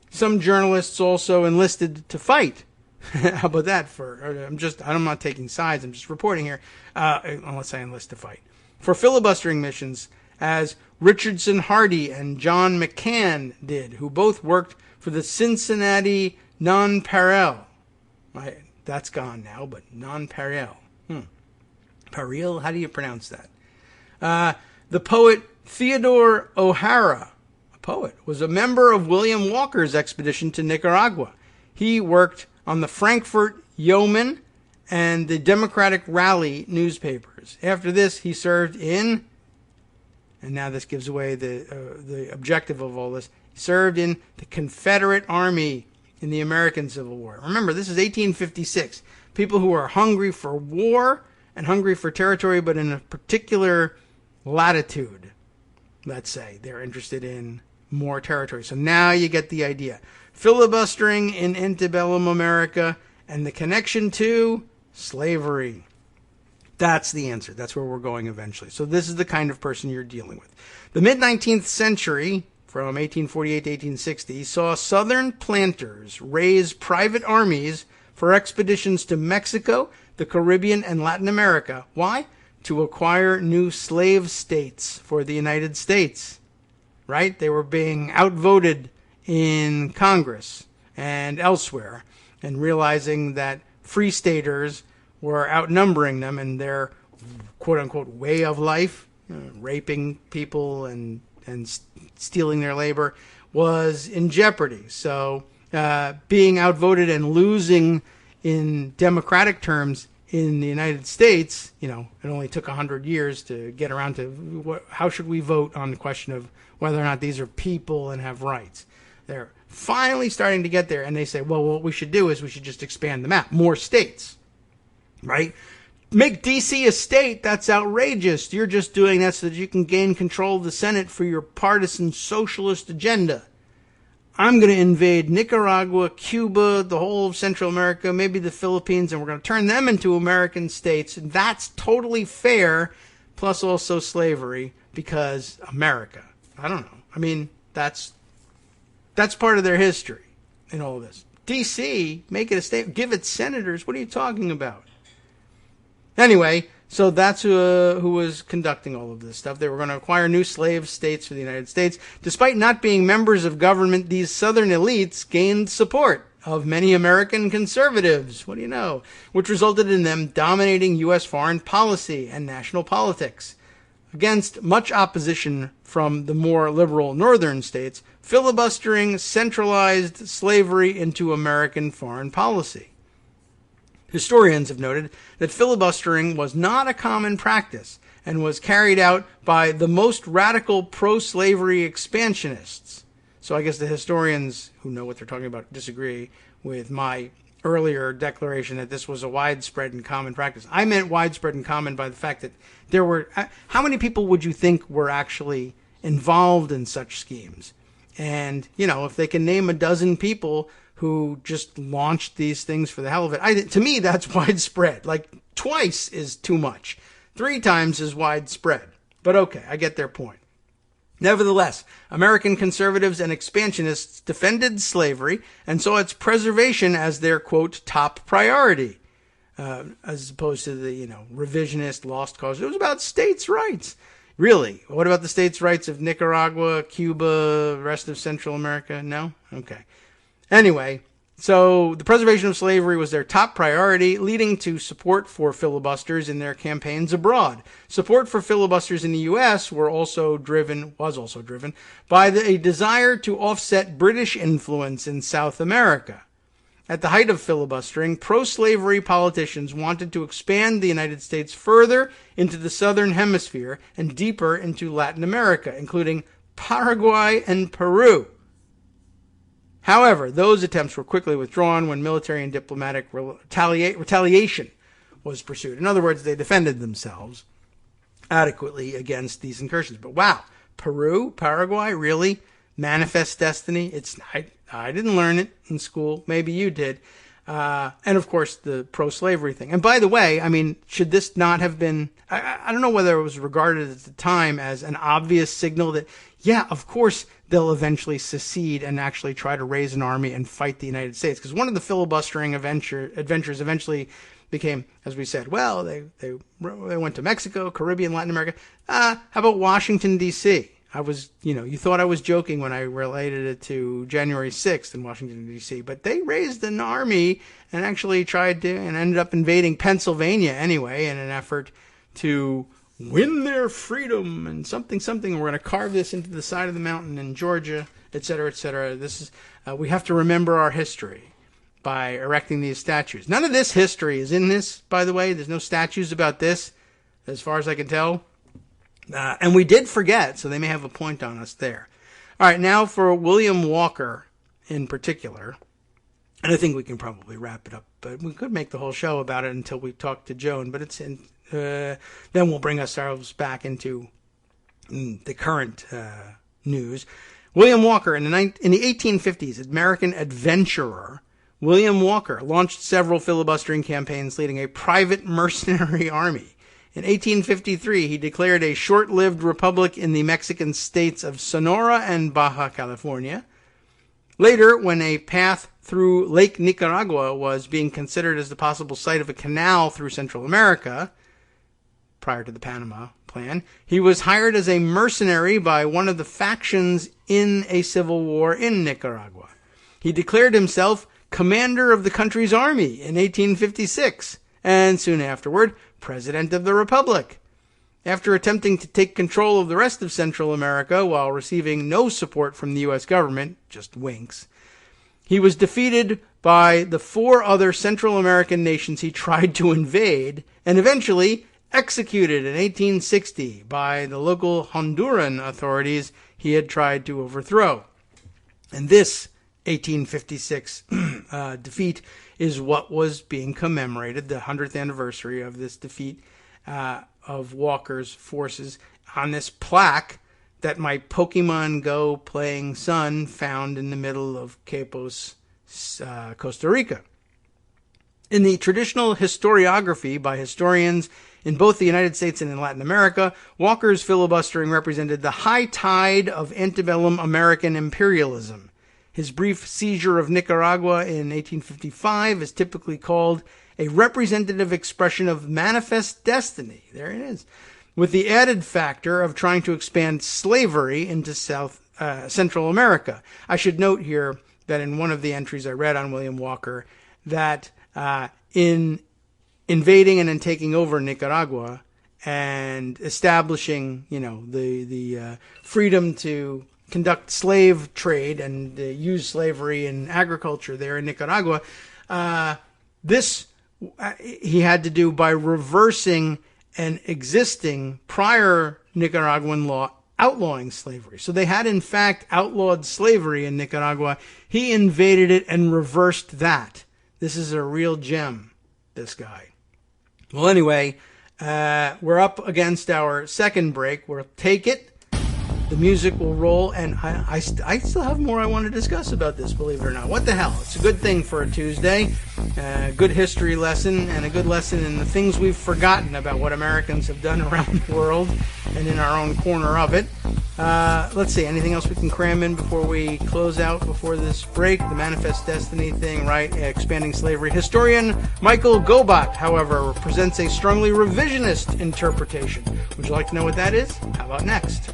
Some journalists also enlisted to fight. How about that? I'm not taking sides, I'm just reporting here, unless I enlist to fight. For filibustering missions, as Richardson Hardy and John McCann did, who both worked for the Cincinnati Nonpareil. That's gone now, but Nonpareil. Pareil? How do you pronounce that? The poet Theodore O'Hara, a poet, was a member of William Walker's expedition to Nicaragua. He worked on the Frankfurt Yeoman and the Democratic Rally newspapers. After this, he served in, and now this gives away the objective of all this, he served in the Confederate Army in the American Civil War. Remember, this is 1856. People who are hungry for war and hungry for territory, but in a particular latitude, let's say. They're interested in more territory. So now you get the idea. Filibustering in antebellum America and the connection to slavery. That's the answer. That's where we're going eventually. So this is the kind of person you're dealing with. The mid-19th century, from 1848 to 1860, saw Southern planters raise private armies for expeditions to Mexico, the Caribbean, and Latin America. Why? To acquire new slave states for the United States. Right? They were being outvoted in Congress and elsewhere, and realizing that free staters were outnumbering them in their quote-unquote way of life, raping people and stealing their labor, was in jeopardy. So being outvoted and losing in democratic terms in the United States, it only took 100 years to get around to how should we vote on the question of whether or not these are people and have rights. They're finally starting to get there, and they say, well, what we should do is we should just expand the map. More states, right? Make D.C. a state? That's outrageous. You're just doing that so that you can gain control of the Senate for your partisan socialist agenda. I'm going to invade Nicaragua, Cuba, the whole of Central America, maybe the Philippines, and we're going to turn them into American states. And that's totally fair, plus also slavery, because America. I don't know. I mean, that's part of their history in all of this. D.C., make it a state, give it senators. What are you talking about? Anyway, so that's who was conducting all of this stuff. They were going to acquire new slave states for the United States. Despite not being members of government, these Southern elites gained support of many American conservatives, what do you know, which resulted in them dominating U.S. foreign policy and national politics. Against much opposition from the more liberal northern states, filibustering centralized slavery into American foreign policy. Historians have noted that filibustering was not a common practice and was carried out by the most radical pro-slavery expansionists. So I guess the historians who know what they're talking about disagree with my earlier declaration that this was a widespread and common practice. I meant widespread and common by the fact that there were... How many people would you think were actually involved in such schemes? And, if they can name a dozen people who just launched these things for the hell of it. To me, that's widespread. Like, twice is too much. 3 times is widespread. But okay, I get their point. Nevertheless, American conservatives and expansionists defended slavery and saw its preservation as their, quote, top priority, as opposed to the, revisionist lost cause. It was about states' rights. Really? What about the states' rights of Nicaragua, Cuba, rest of Central America? No? Okay. Anyway, so the preservation of slavery was their top priority, leading to support for filibusters in their campaigns abroad. Support for filibusters in the U.S. was also driven by a desire to offset British influence in South America. At the height of filibustering, pro-slavery politicians wanted to expand the United States further into the southern hemisphere and deeper into Latin America, including Paraguay and Peru. However, those attempts were quickly withdrawn when military and diplomatic retaliation was pursued. In other words, they defended themselves adequately against these incursions. But wow, Peru, Paraguay, really? Manifest destiny? I didn't learn it in school. Maybe you did. And of course, the pro-slavery thing. And by the way, should this not have been, I don't know whether it was regarded at the time as an obvious signal that, yeah, of course, they'll eventually secede and actually try to raise an army and fight the United States. Because one of the filibustering adventures eventually became, as we said, well, they went to Mexico, Caribbean, Latin America. How about Washington, D.C.? You thought I was joking when I related it to January 6th in Washington, D.C., but they raised an army and actually tried to, and ended up invading Pennsylvania anyway in an effort to win their freedom and something. We're going to carve this into the side of the mountain in Georgia, et cetera, et cetera. This is, we have to remember our history by erecting these statues. None of this history is in this, by the way. There's no statues about this, as far as I can tell. And we did forget, so they may have a point on us there. All right, now for William Walker in particular, and I think we can probably wrap it up, but we could make the whole show about it until we talk to Joan, but then we'll bring ourselves back into the current news. William Walker, in the 1850s, American adventurer, William Walker launched several filibustering campaigns leading a private mercenary army. In 1853, he declared a short-lived republic in the Mexican states of Sonora and Baja California. Later, when a path through Lake Nicaragua was being considered as the possible site of a canal through Central America, prior to the Panama Plan, he was hired as a mercenary by one of the factions in a civil war in Nicaragua. He declared himself commander of the country's army in 1856, and soon afterward, President of the Republic. After attempting to take control of the rest of Central America while receiving no support from the U.S. government, just winks, he was defeated by the 4 other Central American nations he tried to invade, and eventually executed in 1860 by the local Honduran authorities he had tried to overthrow. And this 1856 defeat is what was being commemorated, the 100th anniversary of this defeat of Walker's forces, on this plaque that my Pokemon Go playing son found in the middle of Quepos, Costa Rica. In the traditional historiography by historians in both the United States and in Latin America, Walker's filibustering represented the high tide of antebellum American imperialism. His brief seizure of Nicaragua in 1855 is typically called a representative expression of manifest destiny. There it is. With the added factor of trying to expand slavery into Central America. I should note here that in one of the entries I read on William Walker, that in invading and then taking over Nicaragua and establishing, the freedom to conduct slave trade and use slavery in agriculture there in Nicaragua, this he had to do by reversing an existing prior Nicaraguan law outlawing slavery. So they had, in fact, outlawed slavery in Nicaragua. He invaded it and reversed that. This is a real gem, this guy. Well, anyway, we're up against our second break. We'll take it. The music will roll, and I still have more I want to discuss about this, believe it or not. What the hell? It's a good thing for a Tuesday. Good history lesson, and a good lesson in the things we've forgotten about what Americans have done around the world and in our own corner of it. Let's see, anything else we can cram in before we close out before this break? The Manifest Destiny thing, right? Expanding slavery. Historian Michael Gobat, however, presents a strongly revisionist interpretation. Would you like to know what that is? How about next?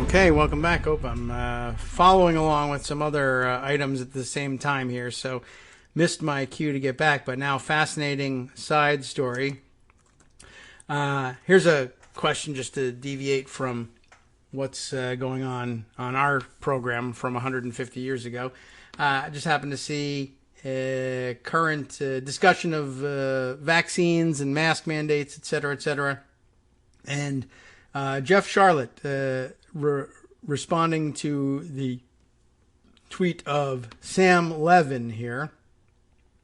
Okay, welcome back. I'm following along with some other items at the same time here, so missed my cue to get back, but now fascinating side story. Here's a question just to deviate from what's going on our program from 150 years ago. I just happened to see a current discussion of vaccines and mask mandates, et cetera, and Jeff Charlotte responding to the tweet of Sam Levin here.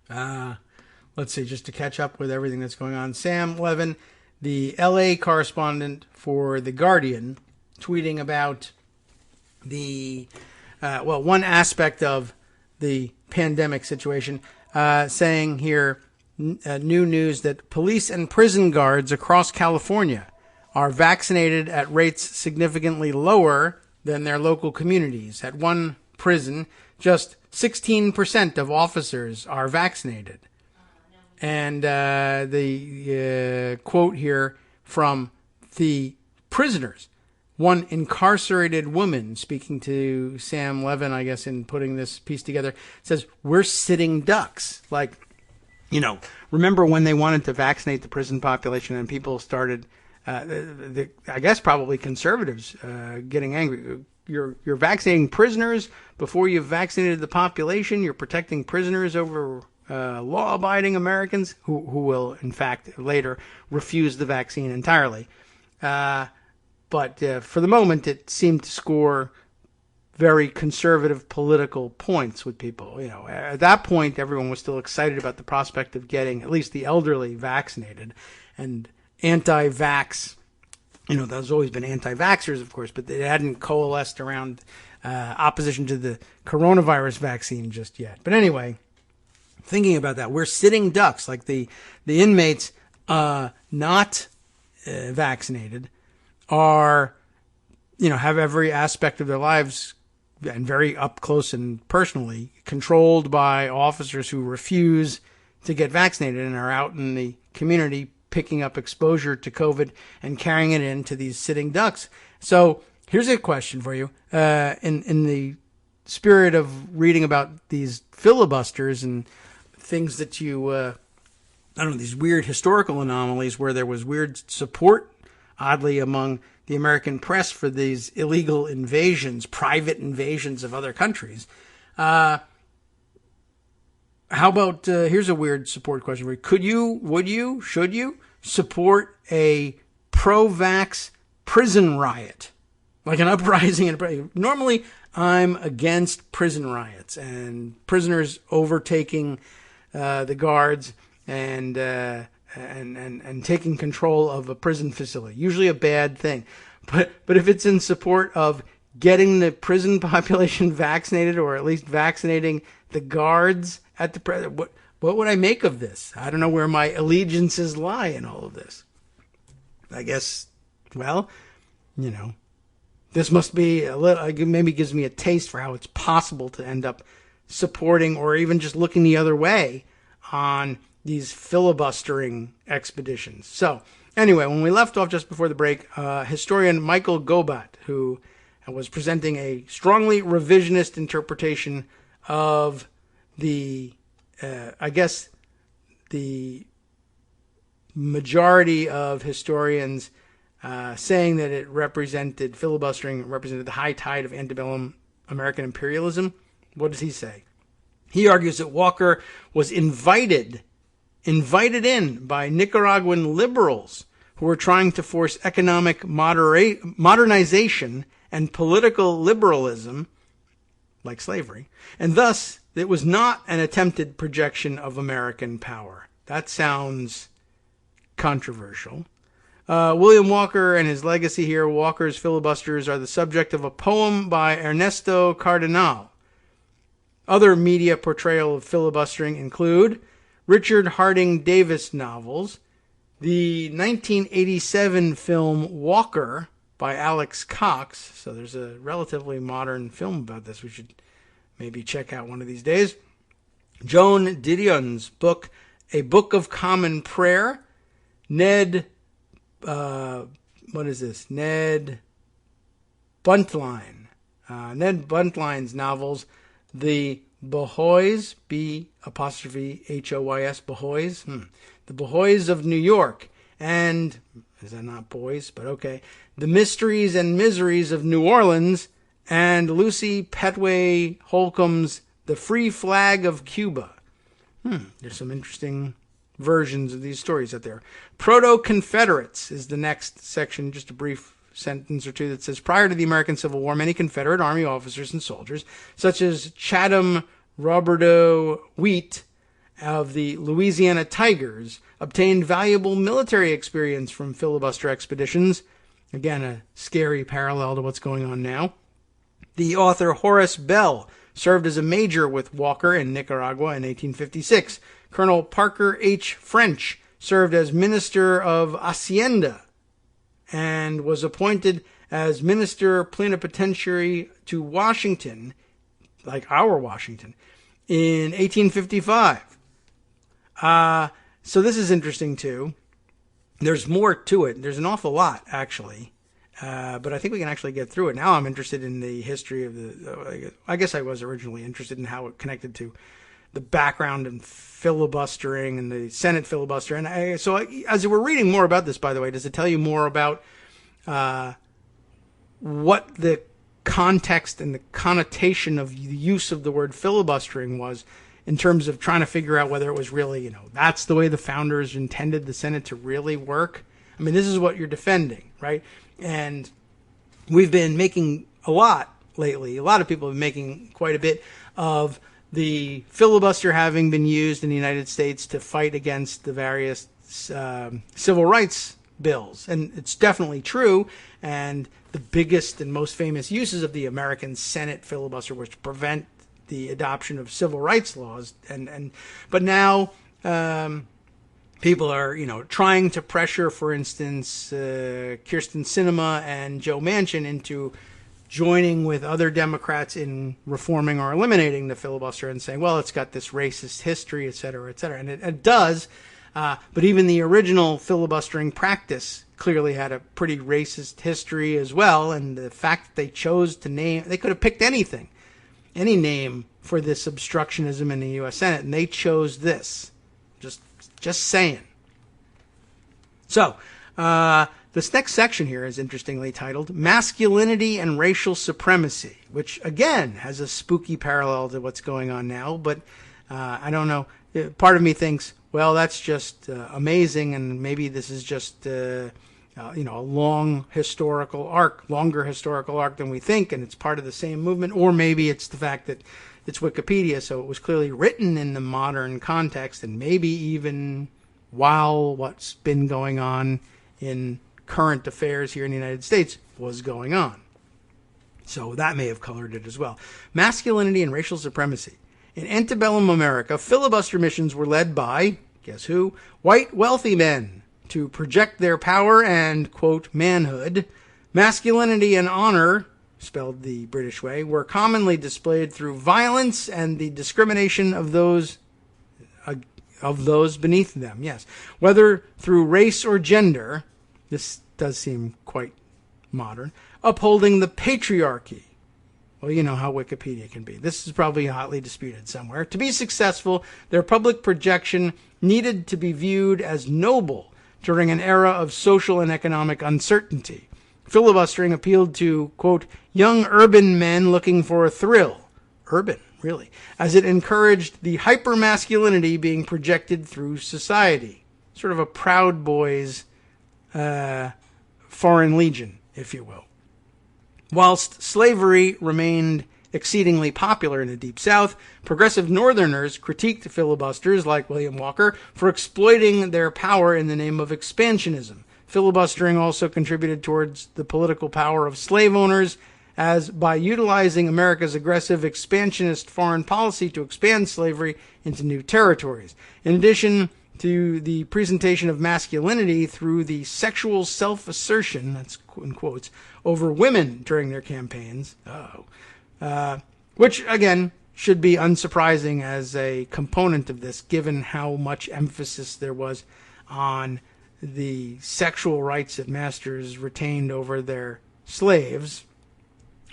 Let's see, just to catch up with everything that's going on. Sam Levin, the LA correspondent for The Guardian, tweeting about the, one aspect of the pandemic situation, saying here, new news that police and prison guards across California are vaccinated at rates significantly lower than their local communities. At one prison, just 16% of officers are vaccinated. And the quote here from the prisoners, one incarcerated woman speaking to Sam Levin, I guess, in putting this piece together, says, "We're sitting ducks." Like, remember when they wanted to vaccinate the prison population and people started... I guess probably conservatives getting angry. You're vaccinating prisoners before you've vaccinated the population. You're protecting prisoners over law-abiding Americans who will, in fact, later refuse the vaccine entirely. But for the moment, it seemed to score very conservative political points with people. At that point, everyone was still excited about the prospect of getting at least the elderly vaccinated, and anti-vax, there's always been anti-vaxxers, of course, but they hadn't coalesced around opposition to the coronavirus vaccine just yet. But anyway, thinking about that, we're sitting ducks, like the inmates not vaccinated are, have every aspect of their lives and very up close and personally controlled by officers who refuse to get vaccinated and are out in the community picking up exposure to COVID and carrying it into these sitting ducks. So here's a question for you. In the spirit of reading about these filibusters and things that you I don't know, these weird historical anomalies where there was weird support, oddly, among the American press for these illegal invasions, private invasions of other countries. How about, here's a weird support question for you. Could you, would you, should you support a pro-vax prison riot? Like an uprising. Normally, I'm against prison riots and prisoners overtaking the guards and taking control of a prison facility. Usually a bad thing. But if it's in support of getting the prison population vaccinated, or at least vaccinating the guards at the prison, what would I make of this? I don't know where my allegiances lie in all of this. I guess, well, you know, this must be a little, maybe gives me a taste for how it's possible to end up supporting or even just looking the other way on these filibustering expeditions. So anyway, when we left off just before the break, historian Michael Gobat, who was presenting a strongly revisionist interpretation of the, I guess, the majority of historians saying that it represented, filibustering represented the high tide of antebellum American imperialism. What does he say? He argues that Walker was invited in by Nicaraguan liberals who were trying to force economic modernization and political liberalism, like slavery, and thus it was not an attempted projection of American power. That sounds controversial. William Walker and his legacy here. Walker's filibusters are the subject of a poem by Ernesto Cardenal. Other media portrayal of filibustering include Richard Harding Davis novels, the 1987 film Walker by Alex Cox. So there's a relatively modern film about this we should maybe check out one of these days. Joan Didion's book, A Book of Common Prayer. Ned Buntline. Ned Buntline's novels, The Bohoys, B''Hoys, Bohoys, The Bohoys of New York, and, is that not boys, but okay, The Mysteries and Miseries of New Orleans, and Lucy Petway Holcomb's The Free Flag of Cuba. There's some interesting versions of these stories out there. Proto Confederates is the next section, just a brief sentence or two that says, prior to the American Civil War, many Confederate Army officers and soldiers, such as Chatham Roberto Wheat of the Louisiana Tigers, obtained valuable military experience from filibuster expeditions. Again, a scary parallel to what's going on now. The author Horace Bell served as a major with Walker in Nicaragua in 1856. Colonel Parker H. French served as Minister of Hacienda and was appointed as Minister Plenipotentiary to Washington, like our Washington, in 1855. So this is interesting too. There's more to it. There's an awful lot, actually. But I think we can actually get through it. Now I'm interested in the history of I guess I was originally interested in how it connected to the background and filibustering and the Senate filibuster. And as we're reading more about this, by the way, does it tell you more about what the context and the connotation of the use of the word filibustering was in terms of trying to figure out whether it was really, that's the way the founders intended the Senate to really work? I mean, this is what you're defending, right? And we've been making a lot lately. A lot of people have been making quite a bit of the filibuster having been used in the United States to fight against the various civil rights bills. And it's definitely true. And the biggest and most famous uses of the American Senate filibuster was to prevent the adoption of civil rights laws. But now people are, trying to pressure, for instance, Kyrsten Sinema and Joe Manchin into joining with other Democrats in reforming or eliminating the filibuster and saying, well, it's got this racist history, et cetera, et cetera. And it does. But even the original filibustering practice clearly had a pretty racist history as well. And the fact that they chose to name, they could have picked anything, any name for this obstructionism in the U.S. Senate, and they chose this. Just Just saying. So, this next section here is interestingly titled Masculinity and Racial Supremacy, which, again, has a spooky parallel to what's going on now. But I don't know. Part of me thinks, well, that's just amazing, and maybe this is just, a longer historical arc than we think, and it's part of the same movement. Or maybe it's the fact that it's Wikipedia, so it was clearly written in the modern context, and maybe even while what's been going on in current affairs here in the United States was going on. So that may have colored it as well. Masculinity and racial supremacy. In antebellum America, filibuster missions were led by, guess who? White wealthy men to project their power and, quote, manhood. Masculinity and honor, spelled the British way, were commonly displayed through violence and the discrimination of those beneath them, yes. Whether through race or gender, this does seem quite modern, upholding the patriarchy. Well, you know how Wikipedia can be. This is probably hotly disputed somewhere. To be successful, their public projection needed to be viewed as noble during an era of social and economic uncertainty. Filibustering appealed to, quote, young urban men looking for a thrill. Urban, really. As it encouraged the hypermasculinity being projected through society. Sort of a Proud Boys foreign legion, if you will. Whilst slavery remained exceedingly popular in the Deep South, progressive Northerners critiqued filibusters like William Walker for exploiting their power in the name of expansionism. Filibustering also contributed towards the political power of slave owners, as by utilizing America's aggressive expansionist foreign policy to expand slavery into new territories. In addition to the presentation of masculinity through the sexual self-assertion, that's in quotes, over women during their campaigns, which, again, should be unsurprising as a component of this, given how much emphasis there was on the sexual rights that masters retained over their slaves,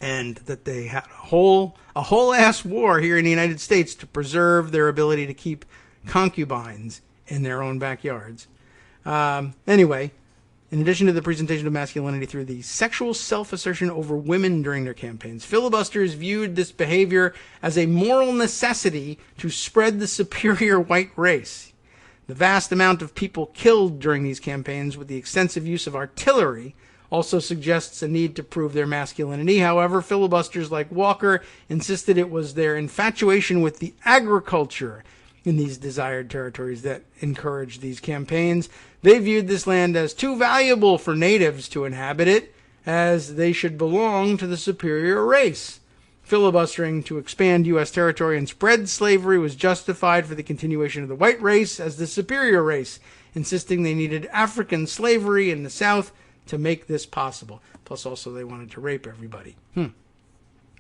and that they had a whole ass war here in the United States to preserve their ability to keep concubines in their own backyards. Anyway, in addition to the presentation of masculinity through the sexual self-assertion over women during their campaigns, filibusters viewed this behavior as a moral necessity to spread the superior white race. The vast amount of people killed during these campaigns with the extensive use of artillery also suggests a need to prove their masculinity. However, filibusters like Walker insisted it was their infatuation with the agriculture in these desired territories that encouraged these campaigns. They viewed this land as too valuable for natives to inhabit it, as they should belong to the superior race. Filibustering to expand U.S. territory and spread slavery was justified for the continuation of the white race as the superior race, insisting they needed African slavery in the South to make this possible. Plus, also, they wanted to rape everybody.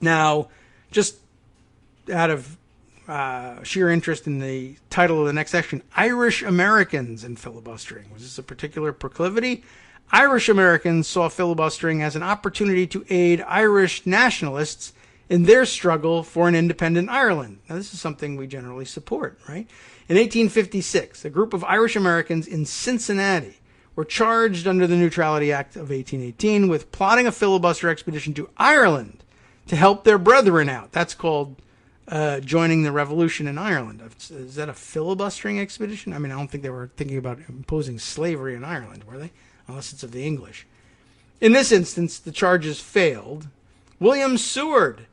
Now, just out of sheer interest in the title of the next section, Irish Americans and filibustering. Was this a particular proclivity? Irish Americans saw filibustering as an opportunity to aid Irish nationalists in their struggle for an independent Ireland. Now, this is something we generally support, right? In 1856, a group of Irish Americans in Cincinnati were charged under the Neutrality Act of 1818 with plotting a filibuster expedition to Ireland to help their brethren out. That's called joining the revolution in Ireland. Is that a filibustering expedition? I mean, I don't think they were thinking about imposing slavery in Ireland, were they? Unless it's of the English. In this instance, the charges failed. William Seward,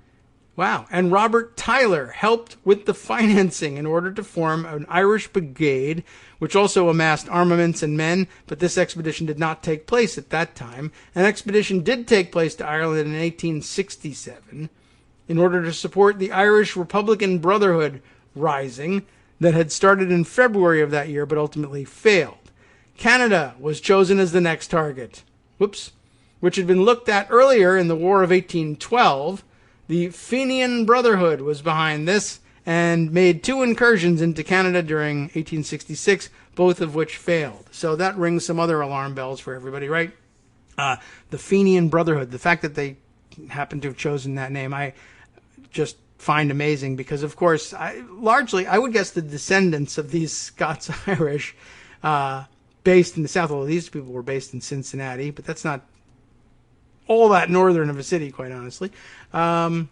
and Robert Tyler helped with the financing in order to form an Irish brigade, which also amassed armaments and men, but this expedition did not take place at that time. An expedition did take place to Ireland in 1867 in order to support the Irish Republican Brotherhood rising that had started in February of that year but ultimately failed. Canada was chosen as the next target, which had been looked at earlier in the War of 1812. The Fenian Brotherhood was behind this and made 2 incursions into Canada during 1866, both of which failed. So that rings some other alarm bells for everybody, right? The Fenian Brotherhood, the fact that they happened to have chosen that name, I just find amazing because, of course, largely, I would guess the descendants of these Scots-Irish based in the South, although these people were based in Cincinnati, but that's not all that northern of a city, quite honestly. But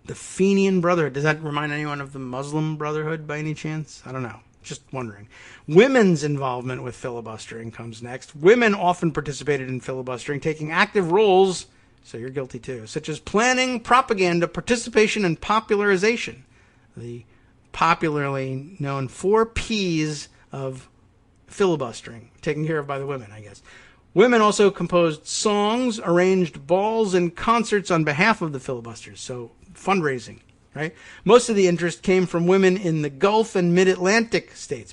the Fenian Brotherhood, does that remind anyone of the Muslim Brotherhood by any chance? I don't know. Just wondering. Women's involvement with filibustering comes next. Women often participated in filibustering, taking active roles, so you're guilty too, such as planning, propaganda, participation, and popularization. The popularly known 4 Ps of filibustering, taken care of by the women, I guess. Women also composed songs, arranged balls and concerts on behalf of the filibusters, so fundraising, right? Most of the interest came from women in the Gulf and Mid-Atlantic states,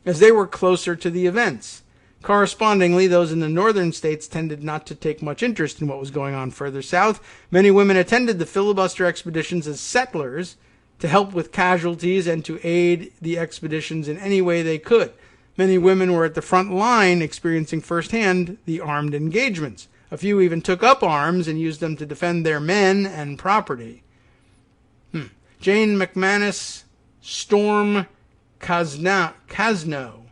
as they were closer to the events. Correspondingly, those in the northern states tended not to take much interest in what was going on further south. Many women attended the filibuster expeditions as settlers to help with casualties and to aid the expeditions in any way they could. Many women were at the front line experiencing firsthand the armed engagements. A few even took up arms and used them to defend their men and property. Jane McManus Storm Casno, Cazneau,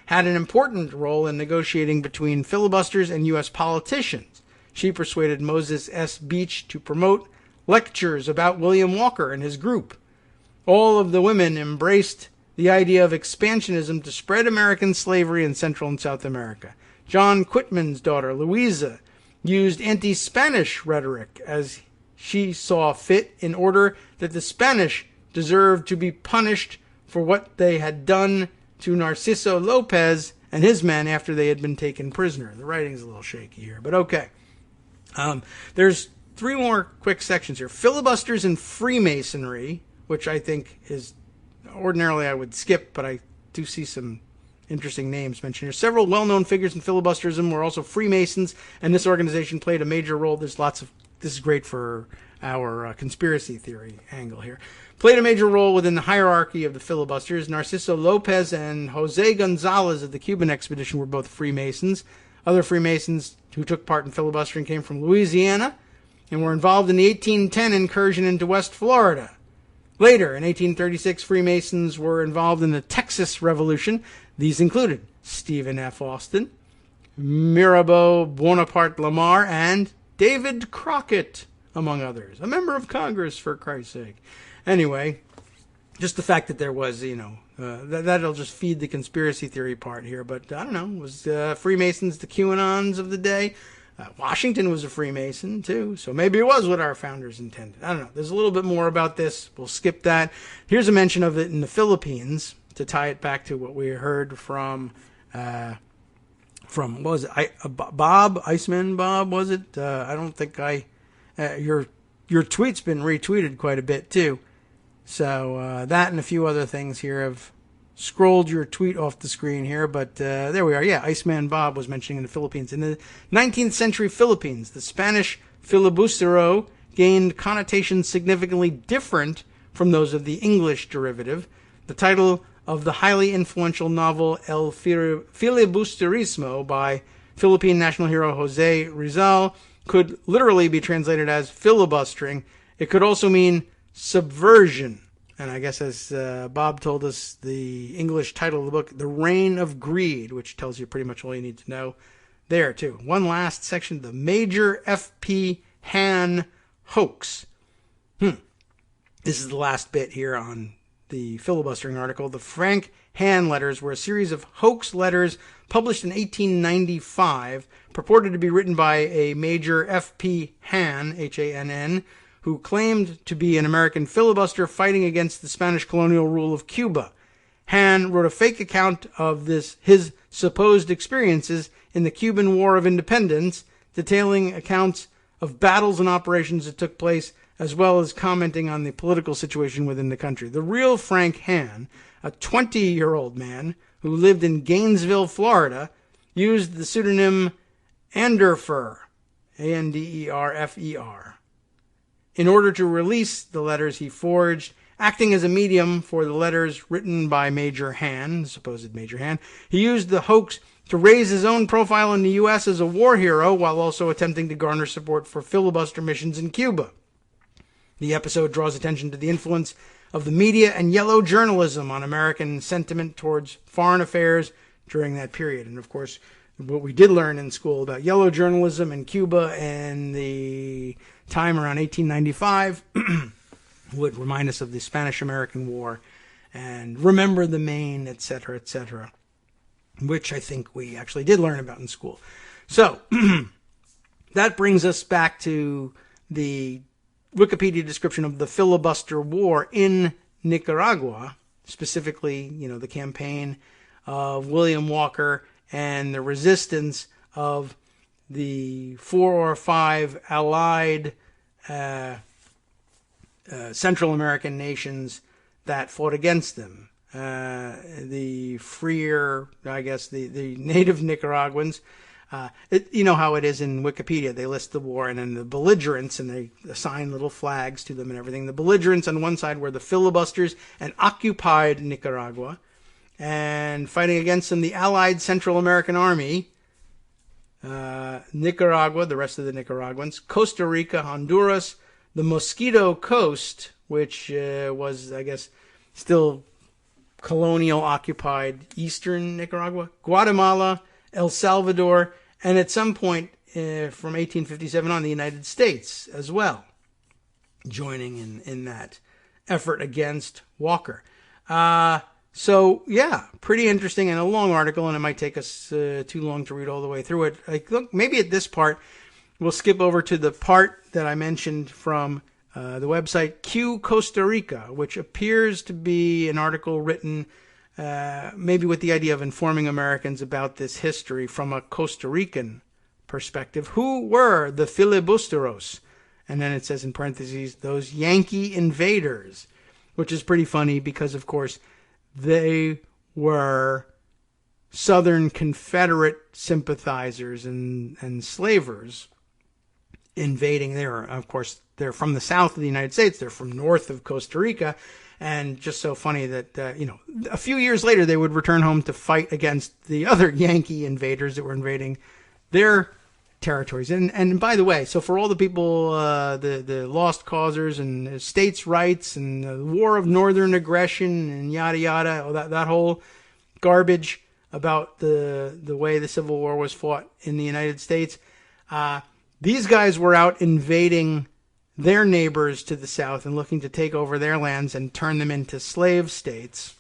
had an important role in negotiating between filibusters and U.S. politicians. She persuaded Moses S. Beach to promote lectures about William Walker and his group. All of the women embraced the idea of expansionism to spread American slavery in Central and South America. John Quitman's daughter, Louisa, used anti-Spanish rhetoric as she saw fit in order that the Spanish deserved to be punished for what they had done to Narciso Lopez and his men after they had been taken prisoner. The writing's a little shaky here, but okay. There's 3 more quick sections here. Filibusters and Freemasonry, which I think is ordinarily I would skip, but I do see some interesting names mentioned here. Several well-known figures in filibusterism were also Freemasons, and this organization played a major role. This is great for our conspiracy theory angle here. Played a major role within the hierarchy of the filibusters. Narciso Lopez and Jose Gonzalez of the Cuban expedition were both Freemasons. Other Freemasons who took part in filibustering came from Louisiana and were involved in the 1810 incursion into West Florida. Later, in 1836, Freemasons were involved in the Texas Revolution. These included Stephen F. Austin, Mirabeau Bonaparte Lamar, and David Crockett, among others. A member of Congress, for Christ's sake. Anyway, just the fact that there was, that'll just feed the conspiracy theory part here. But I don't know, was Freemasons the QAnons of the day? Washington was a Freemason, too, so maybe it was what our founders intended. I don't know. There's a little bit more about this. We'll skip that. Here's a mention of it in the Philippines to tie it back to what we heard from what was it? Bob, Iceman Bob, was it? I don't think your tweet's been retweeted quite a bit, too. So that and a few other things here have scrolled your tweet off the screen here, but there we are. Yeah, Iceman Bob was mentioning in the Philippines. In the 19th century Philippines, the Spanish filibustero gained connotations significantly different from those of the English derivative. The title of the highly influential novel El Filibusterismo by Philippine national hero Jose Rizal could literally be translated as filibustering. It could also mean subversion. And I guess as Bob told us, the English title of the book, The Reign of Greed, which tells you pretty much all you need to know there, too. One last section, the Major F.P. Han hoax. This is the last bit here on the filibustering article. The Frank Han letters were a series of hoax letters published in 1895, purported to be written by a Major F.P. Han, H-A-N-N, who claimed to be an American filibuster fighting against the Spanish colonial rule of Cuba. Han wrote a fake account of his supposed experiences in the Cuban War of Independence, detailing accounts of battles and operations that took place, as well as commenting on the political situation within the country. The real Frank Han, a 20-year-old man who lived in Gainesville, Florida, used the pseudonym Anderfer, A-N-D-E-R-F-E-R. In order to release the letters he forged acting as a medium for the letters written by Major Han, supposed Major Han. He used the hoax to raise his own profile in the U.S. as a war hero while also attempting to garner support for filibuster missions in Cuba. The episode draws attention to the influence of the media and yellow journalism on American sentiment towards foreign affairs during that period. And, of course, what we did learn in school about yellow journalism in Cuba and the time around 1895 would remind us of the Spanish-American War and remember the Maine, etc., which I think we actually did learn about in school. So that brings us back to the Wikipedia description of the filibuster war in Nicaragua, specifically, the campaign of William Walker and the resistance of the 4 or 5 allied Central American nations that fought against them. The freer, I guess, the native Nicaraguans. You know how it is in Wikipedia. They list the war and then the belligerents, and they assign little flags to them and everything. The belligerents on one side were the filibusters and occupied Nicaragua. And fighting against them, the Allied Central American Army, Nicaragua, the rest of the Nicaraguans, Costa Rica, Honduras, the Mosquito Coast, which was, I guess, still colonial occupied eastern Nicaragua, Guatemala, El Salvador, and at some point from 1857 on, the United States as well, joining in that effort against Walker. So, yeah, pretty interesting and a long article, and it might take us too long to read all the way through it. Look, maybe at this part, we'll skip over to the part that I mentioned from the website Q Costa Rica, which appears to be an article written maybe with the idea of informing Americans about this history from a Costa Rican perspective. Who were the filibusteros? And then it says in parentheses, those Yankee invaders, which is pretty funny because, of course, they were Southern Confederate sympathizers and slavers invading there. Of course, they're from the south of the United States. They're from north of Costa Rica. And just so funny that, a few years later, they would return home to fight against the other Yankee invaders that were invading their territories. And by the way, so for all the people, the lost causers and states' rights and the war of northern aggression and yada yada, that whole garbage about the way the Civil War was fought in the United States, these guys were out invading their neighbors to the south and looking to take over their lands and turn them into slave states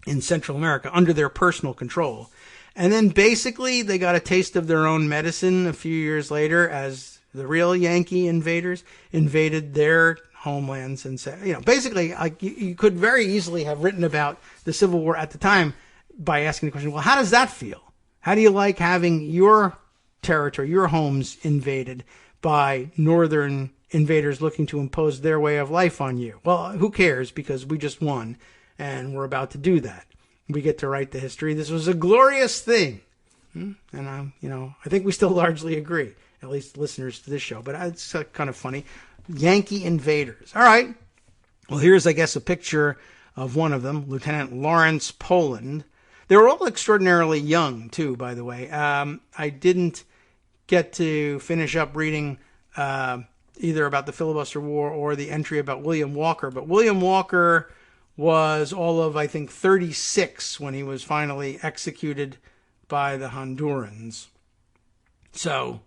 in Central America under their personal control. And then basically they got a taste of their own medicine a few years later as the real Yankee invaders invaded their homelands and said, basically you could very easily have written about the Civil War at the time by asking the question, well, how does that feel? How do you like having your territory, your homes invaded by northern invaders looking to impose their way of life on you? Well, who cares, because we just won and we're about to do that. We get to write the history. This was a glorious thing. And I think we still largely agree, at least listeners to this show, but it's kind of funny. Yankee invaders. All right. Well, here's, I guess, a picture of one of them, Lieutenant Lawrence Poland. They were all extraordinarily young, too, by the way. I didn't get to finish up reading either about the filibuster war or the entry about William Walker. But William Walker was all of, I think, 36 when he was finally executed by the Hondurans. So,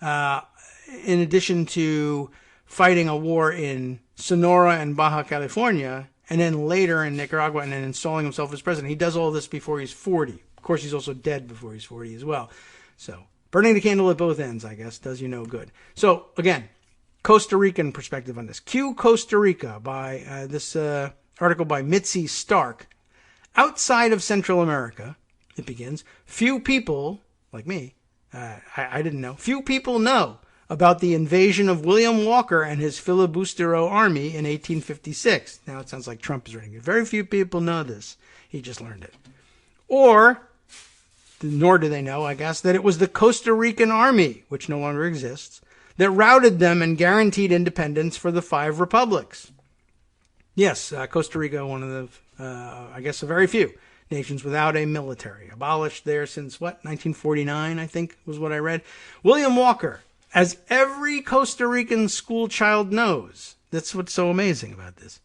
in addition to fighting a war in Sonora and Baja California, and then later in Nicaragua, and then installing himself as president, he does all this before he's 40. Of course, he's also dead before he's 40 as well. So, burning the candle at both ends, I guess, does you no good. So, again, Costa Rican perspective on this. Q Costa Rica by this article by Mitzi Stark. Outside of Central America, it begins, few people, like me, I didn't know, few people know about the invasion of William Walker and his filibustero army in 1856. Now it sounds like Trump is writing it. Very few people know this. He just learned it. Nor do they know, I guess, that it was the Costa Rican army, which no longer exists, that routed them and guaranteed independence for the 5 republics. Yes, Costa Rica, one of the, I guess, a very few nations without a military. Abolished there since, 1949, I think, was what I read. William Walker, as every Costa Rican school child knows, that's what's so amazing about this,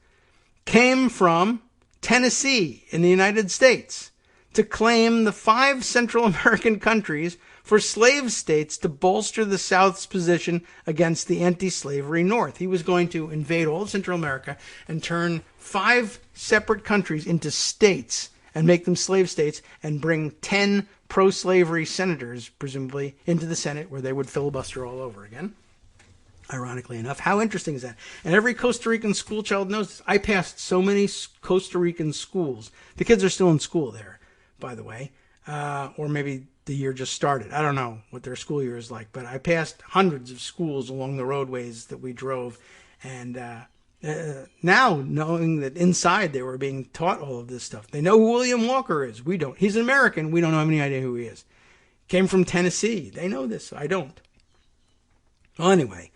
came from Tennessee in the United States to claim the 5 Central American countries for slave states to bolster the South's position against the anti-slavery North. He was going to invade all of Central America and turn 5 separate countries into states and make them slave states and bring 10 pro-slavery senators, presumably, into the Senate where they would filibuster all over again. Ironically enough. How interesting is that? And every Costa Rican school child knows this. I passed so many Costa Rican schools. The kids are still in school there, by the way. Or maybe the year just started. I don't know what their school year is like, but I passed hundreds of schools along the roadways that we drove. And now, knowing that inside they were being taught all of this stuff, they know who William Walker is. We don't. He's an American. We don't have any idea who he is. Came from Tennessee. They know this. I don't. Well, anyway,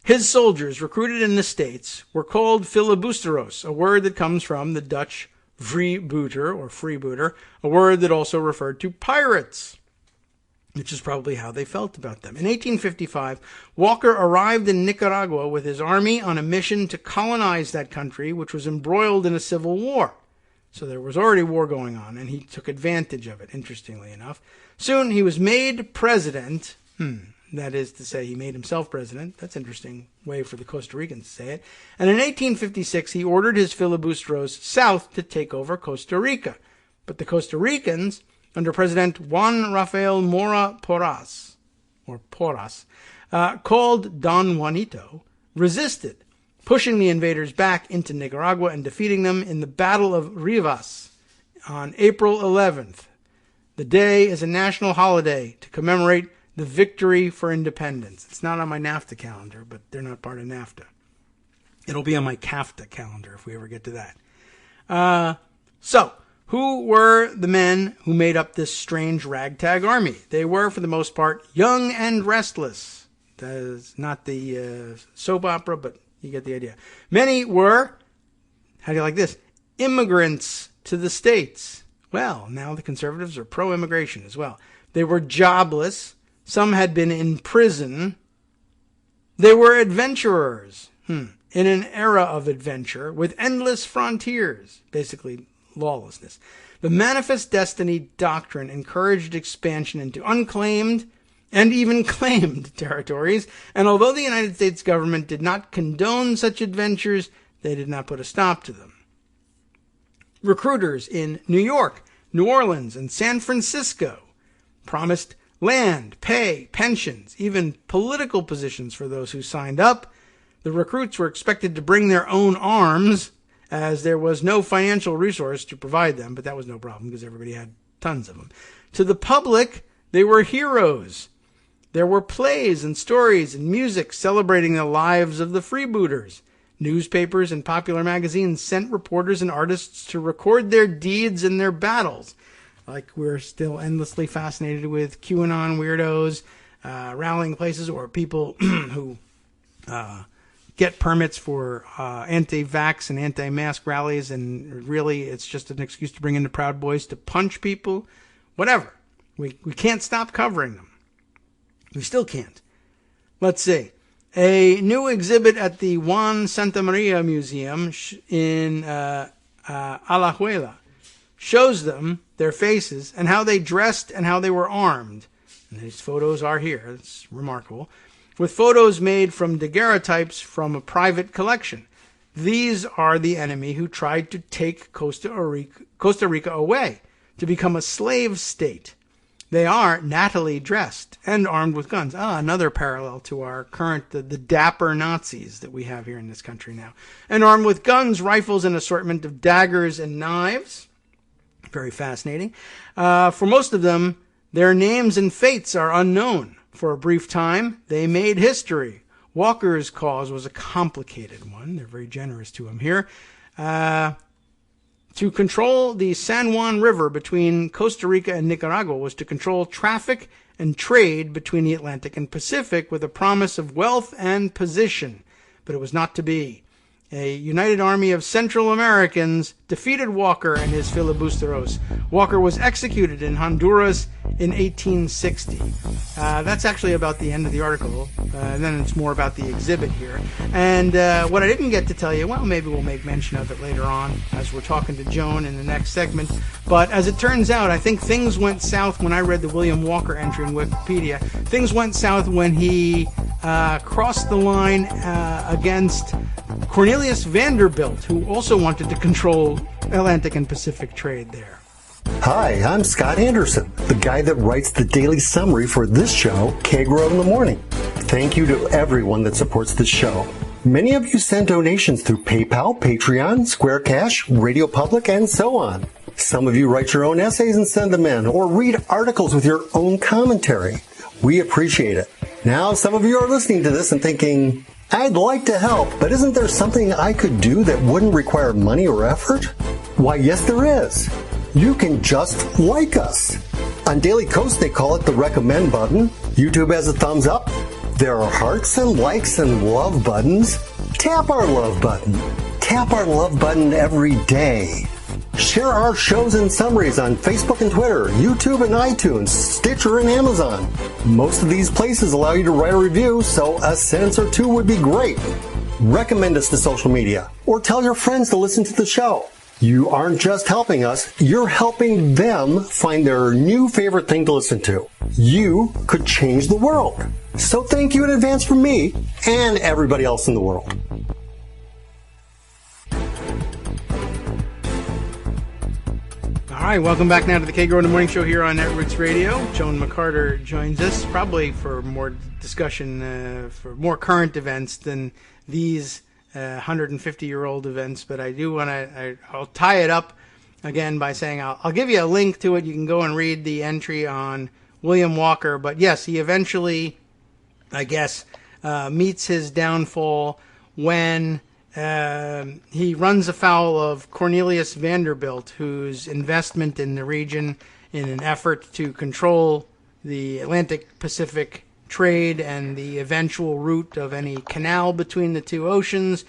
his soldiers recruited in the States were called filibusteros, a word that comes from the Dutch freebooter or freebooter, a word that also referred to pirates, which is probably how they felt about them. In 1855, Walker arrived in Nicaragua with his army on a mission to colonize that country, which was embroiled in a civil war. So there was already war going on, and he took advantage of it, interestingly enough. Soon he was made president. That is to say, he made himself president. That's an interesting way for the Costa Ricans to say it. And in 1856, he ordered his filibusteros south to take over Costa Rica. But the Costa Ricans, under President Juan Rafael Mora Porras, called Don Juanito, resisted, pushing the invaders back into Nicaragua and defeating them in the Battle of Rivas on April 11th. The day is a national holiday to commemorate the victory for independence. It's not on my NAFTA calendar, but they're not part of NAFTA. It'll be on my CAFTA calendar if we ever get to that. So, who were the men who made up this strange ragtag army? They were, for the most part, young and restless. That is not the soap opera, but you get the idea. Many were, how do you like this, immigrants to the States. Well, now the conservatives are pro-immigration as well. They were jobless. Some had been in prison. They were adventurers in an era of adventure with endless frontiers, basically lawlessness. The Manifest Destiny doctrine encouraged expansion into unclaimed and even claimed territories, and although the United States government did not condone such adventures, they did not put a stop to them. Recruiters in New York, New Orleans, and San Francisco promised land, pay, pensions, even political positions for those who signed up. The recruits were expected to bring their own arms, as there was no financial resource to provide them, but that was no problem because everybody had tons of them. To the public, they were heroes. There were plays and stories and music celebrating the lives of the freebooters. Newspapers and popular magazines sent reporters and artists to record their deeds and their battles. Like we're still endlessly fascinated with QAnon weirdos, rallying places, or people who get permits for anti-vax and anti-mask rallies, and really it's just an excuse to bring in the Proud Boys to punch people. Whatever. We can't stop covering them. We still can't. Let's see. A new exhibit at the Juan Santa Maria Museum in Alajuela shows them, their faces, and how they dressed and how they were armed. And these photos are here. It's remarkable. With photos made from daguerreotypes from a private collection. These are the enemy who tried to take Costa Rica away, to become a slave state. They are nattily dressed and armed with guns. Another parallel to our current, the dapper Nazis that we have here in this country now. And armed with guns, rifles, and assortment of daggers and knives. Very fascinating. For most of them, their names and fates are unknown. For a brief time, they made history. Walker's cause was a complicated one. They're very generous to him here. To control the San Juan River between Costa Rica and Nicaragua was to control traffic and trade between the Atlantic and Pacific with a promise of wealth and position. But it was not to be. A united army of Central Americans defeated Walker and his filibusteros. Walker was executed in Honduras in 1860. That's actually about the end of the article. And then it's more about the exhibit here. And what I didn't get to tell you, well, maybe we'll make mention of it later on as we're talking to Joan in the next segment. But as it turns out, I think things went south when I read the William Walker entry in Wikipedia. Things went south when he crossed the line against Cornelius Vanderbilt, who also wanted to control Atlantic and Pacific trade there. Hi, I'm Scott Anderson, the guy that writes the daily summary for this show, Kagro in the Morning. Thank you to everyone that supports this show. Many of you send donations through PayPal, Patreon, Square Cash, Radio Public, and so on. Some of you write your own essays and send them in, or read articles with your own commentary. We appreciate it. Now, some of you are listening to this and thinking, I'd like to help, but isn't there something I could do that wouldn't require money or effort? Why, yes, there is. You can just like us. On Daily Kos, they call it the recommend button. YouTube has a thumbs up. There are hearts and likes and love buttons. Tap our love button. Tap our love button every day. Share our shows and summaries on Facebook and Twitter, YouTube and iTunes, Stitcher and Amazon. Most of these places allow you to write a review, so a sentence or two would be great. Recommend us to social media, or tell your friends to listen to the show. You aren't just helping us, you're helping them find their new favorite thing to listen to. You could change the world. So thank you in advance from me and everybody else in the world. All right, welcome back now to the Kagro in the Morning Show here on Netroots Radio. Joan McCarter joins us, probably for more discussion, for more current events than these 150-year-old events. But I do want to, I'll tie it up again by saying I'll give you a link to it. You can go and read the entry on William Walker. But yes, he eventually, I guess, meets his downfall when he runs afoul of Cornelius Vanderbilt, whose investment in the region in an effort to control the Atlantic-Pacific trade and the eventual route of any canal between the two oceans.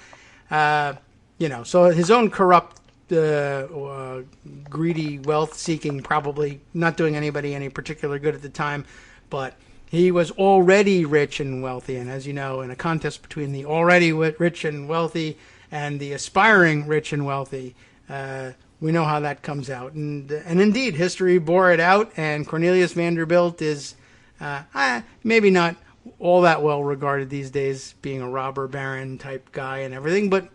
So his own corrupt, greedy wealth-seeking, probably not doing anybody any particular good at the time, but he was already rich and wealthy, and as you know, in a contest between the already rich and wealthy and the aspiring rich and wealthy, we know how that comes out. And indeed, history bore it out, and Cornelius Vanderbilt is maybe not all that well regarded these days, being a robber baron type guy and everything, but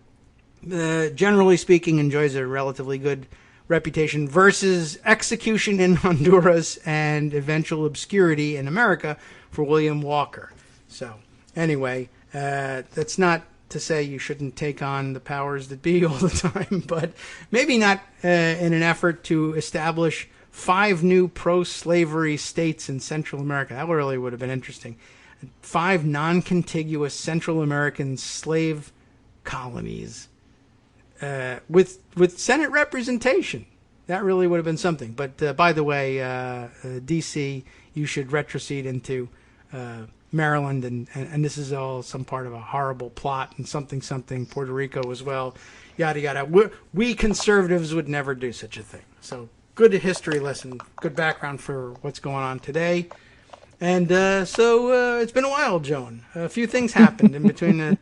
generally speaking, enjoys a relatively good reputation versus execution in Honduras and eventual obscurity in America for William Walker. So anyway, that's not to say you shouldn't take on the powers that be all the time, but maybe not in an effort to establish 5 new pro-slavery states in Central America. That really would have been interesting. 5 non-contiguous Central American slave colonies. With Senate representation. That really would have been something. But by the way, D.C., you should retrocede into Maryland, and this is all some part of a horrible plot, and something, Puerto Rico as well, yada, yada. We conservatives would never do such a thing. So good history lesson, good background for what's going on today. And so it's been a while, Joan. A few things happened in between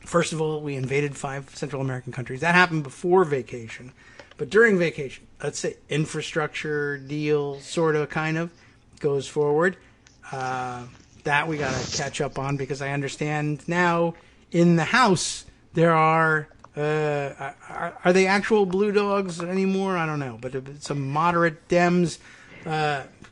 First of all, we invaded 5 Central American countries. That happened before vacation. But during vacation, let's say infrastructure deal, sort of, kind of, goes forward. That we got to catch up on, because I understand now in the House there are they actual blue dogs anymore? I don't know. But some moderate Dems,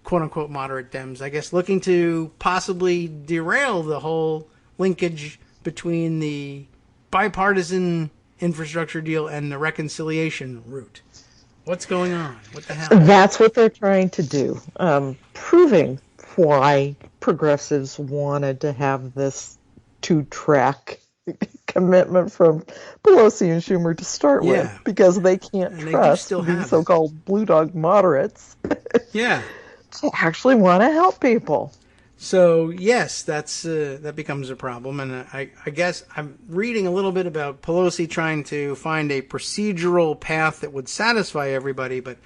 quote-unquote moderate Dems, I guess, looking to possibly derail the whole linkage between the bipartisan infrastructure deal and the reconciliation route. What's going on? What the hell? That's what they're trying to do, proving why progressives wanted to have this 2-track commitment from Pelosi and Schumer to start with, because they can't trust these so-called blue dog moderates to actually want to help people. So yes, that becomes a problem, and I guess I'm reading a little bit about Pelosi trying to find a procedural path that would satisfy everybody, but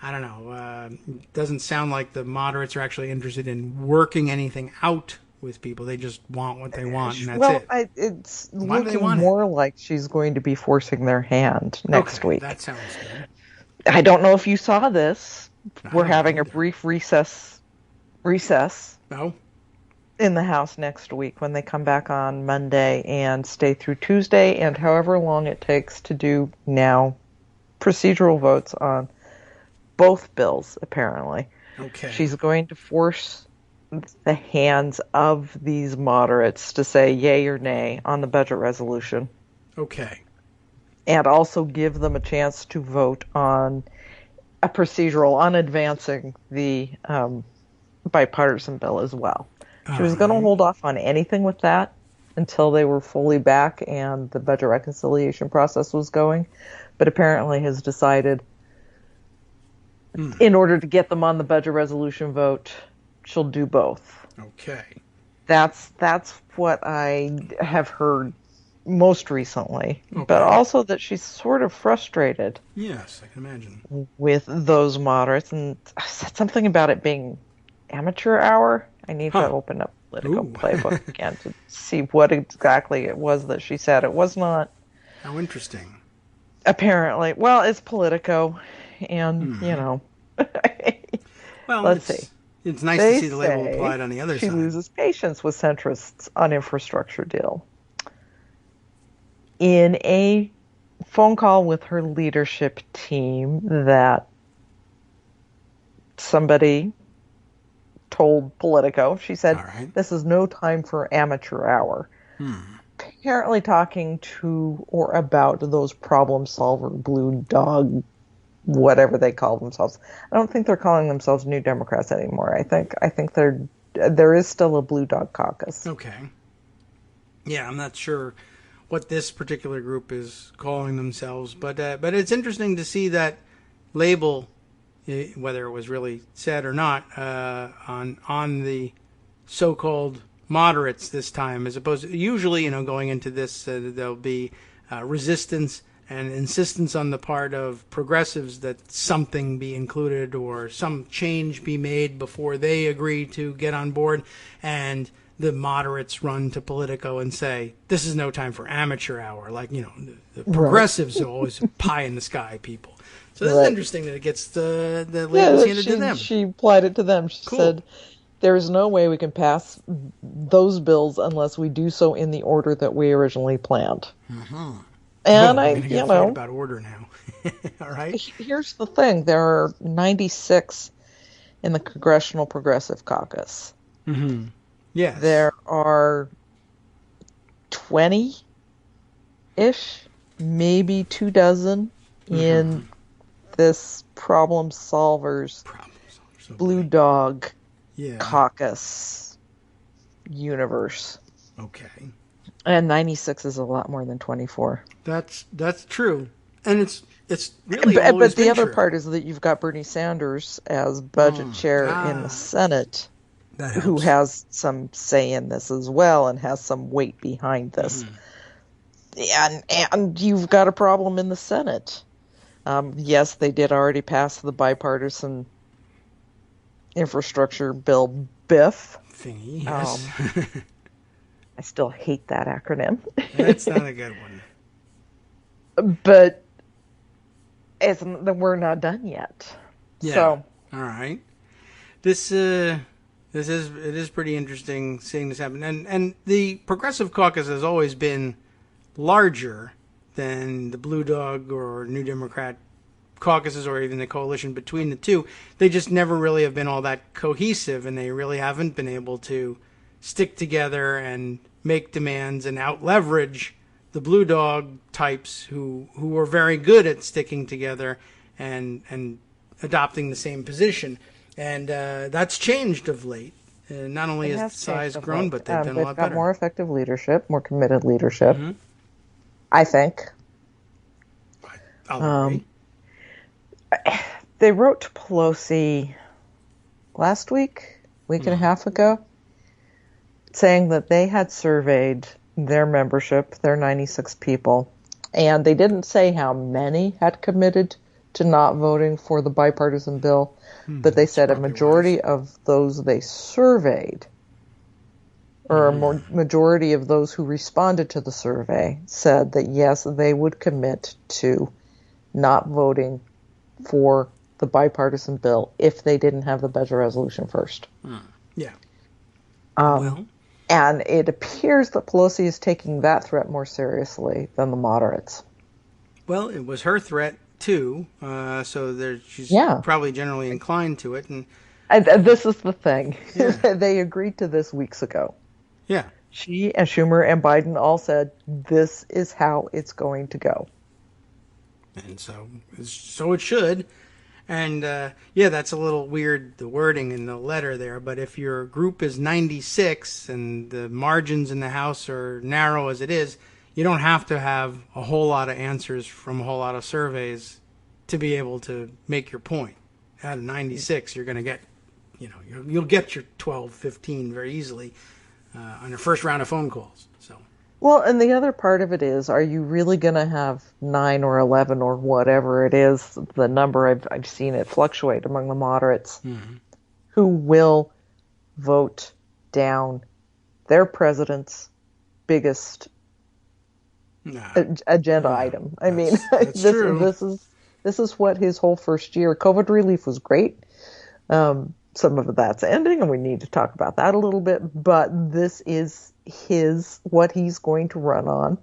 I don't know. It doesn't sound like the moderates are actually interested in working anything out with people. They just want what they want, and that's it. It's Why do they looking want it? more like she's going to be forcing their hand next week. That sounds good. I don't know if you saw this. We're don't having a either. brief recess No? in the House next week when they come back on Monday and stay through Tuesday and however long it takes to do now procedural votes on both bills, apparently. Okay. She's going to force the hands of these moderates to say yay or nay on the budget resolution. Okay. And also give them a chance to vote on a procedural, on advancing the bipartisan bill as well. She was going to hold off on anything with that until they were fully back and the budget reconciliation process was going, but apparently has decided in order to get them on the budget resolution vote, she'll do both. Okay. That's what I have heard most recently, Okay. but also that she's sort of frustrated Yes, I can imagine. with those moderates, and I said something about it being amateur hour. I need to open up Politico Playbook again to see what exactly it was that she said. It was not. How interesting. Apparently, well, it's Politico, and you know. Well, Let's see. It's nice They to see the label say applied on the other she side. loses patience with centrists on infrastructure deal. In a phone call with her leadership team that somebody told Politico, she said, All right. this is no time for amateur hour. Apparently talking to or about those problem solver blue dog, whatever they call themselves. I don't think they're calling themselves New Democrats anymore. I think there is still a blue dog caucus. Okay. Yeah, I'm not sure what this particular group is calling themselves, but it's interesting to see that label, whether it was really said or not, on the so-called moderates this time, as opposed to usually, going into this, there'll be resistance and insistence on the part of progressives that something be included or some change be made before they agree to get on board, and the moderates run to Politico and say, this is no time for amateur hour. Like, the progressives are always pie in the sky people. So this is interesting that it gets the labels handed to them. She applied it to them. She said, there is no way we can pass those bills unless we do so in the order that we originally planned. Mm-hmm. And I'm get about order now. All right. Here's the thing: there are 96 in the Congressional Progressive Caucus. Mm-hmm. Yes. There are 20-ish, maybe 24 in this problem solvers blue dog caucus universe. Okay. And 96 is a lot more than 24. That's true, and it's really always but the been other true. part is that you've got Bernie Sanders as budget chair in the Senate, who has some say in this as well and has some weight behind this. And you've got a problem in the Senate. Yes, they did already pass the bipartisan infrastructure bill BIF thingy. Yes. I still hate that acronym. That's not a good one. But we're not done yet. Yeah. So, all right. It is pretty interesting seeing this happen. And the Progressive Caucus has always been larger than the Blue Dog or New Democrat caucuses or even the coalition between the two. They just never really have been all that cohesive, and they really haven't been able to stick together and make demands and out-leverage the Blue Dog types who are very good at sticking together and adopting the same position. And that's changed of late. Not only has the size grown, but they've done a lot better. They've got more effective leadership, more committed leadership, I think. I'll agree. They wrote to Pelosi last week and a half ago, saying that they had surveyed their membership, their 96 people, and they didn't say how many had committed to not voting for the bipartisan bill, but they said a majority of those they surveyed, or a majority of those who responded to the survey, said that yes, they would commit to not voting for the bipartisan bill if they didn't have the budget resolution first. Yeah. And it appears that Pelosi is taking that threat more seriously than the moderates. Well, it was her threat too, so she's probably generally inclined to it. And this is the thing. Yeah. They agreed to this weeks ago. Yeah. She and Schumer and Biden all said, this is how it's going to go. And so it should. And, that's a little weird, the wording in the letter there. But if your group is 96 and the margins in the House are narrow as it is, you don't have to have a whole lot of answers from a whole lot of surveys to be able to make your point. Out of 96, you're going to get, you'll get your 12, 15 very easily on your first round of phone calls. So. Well, and the other part of it is, are you really going to have 9 or 11 or whatever it is, the number I've seen it fluctuate among the moderates, who will vote down their president's biggest agenda item? I mean, that's true. This is what his whole first year. COVID relief was great. Some of that's ending, and we need to talk about that a little bit. But this is what he's going to run on,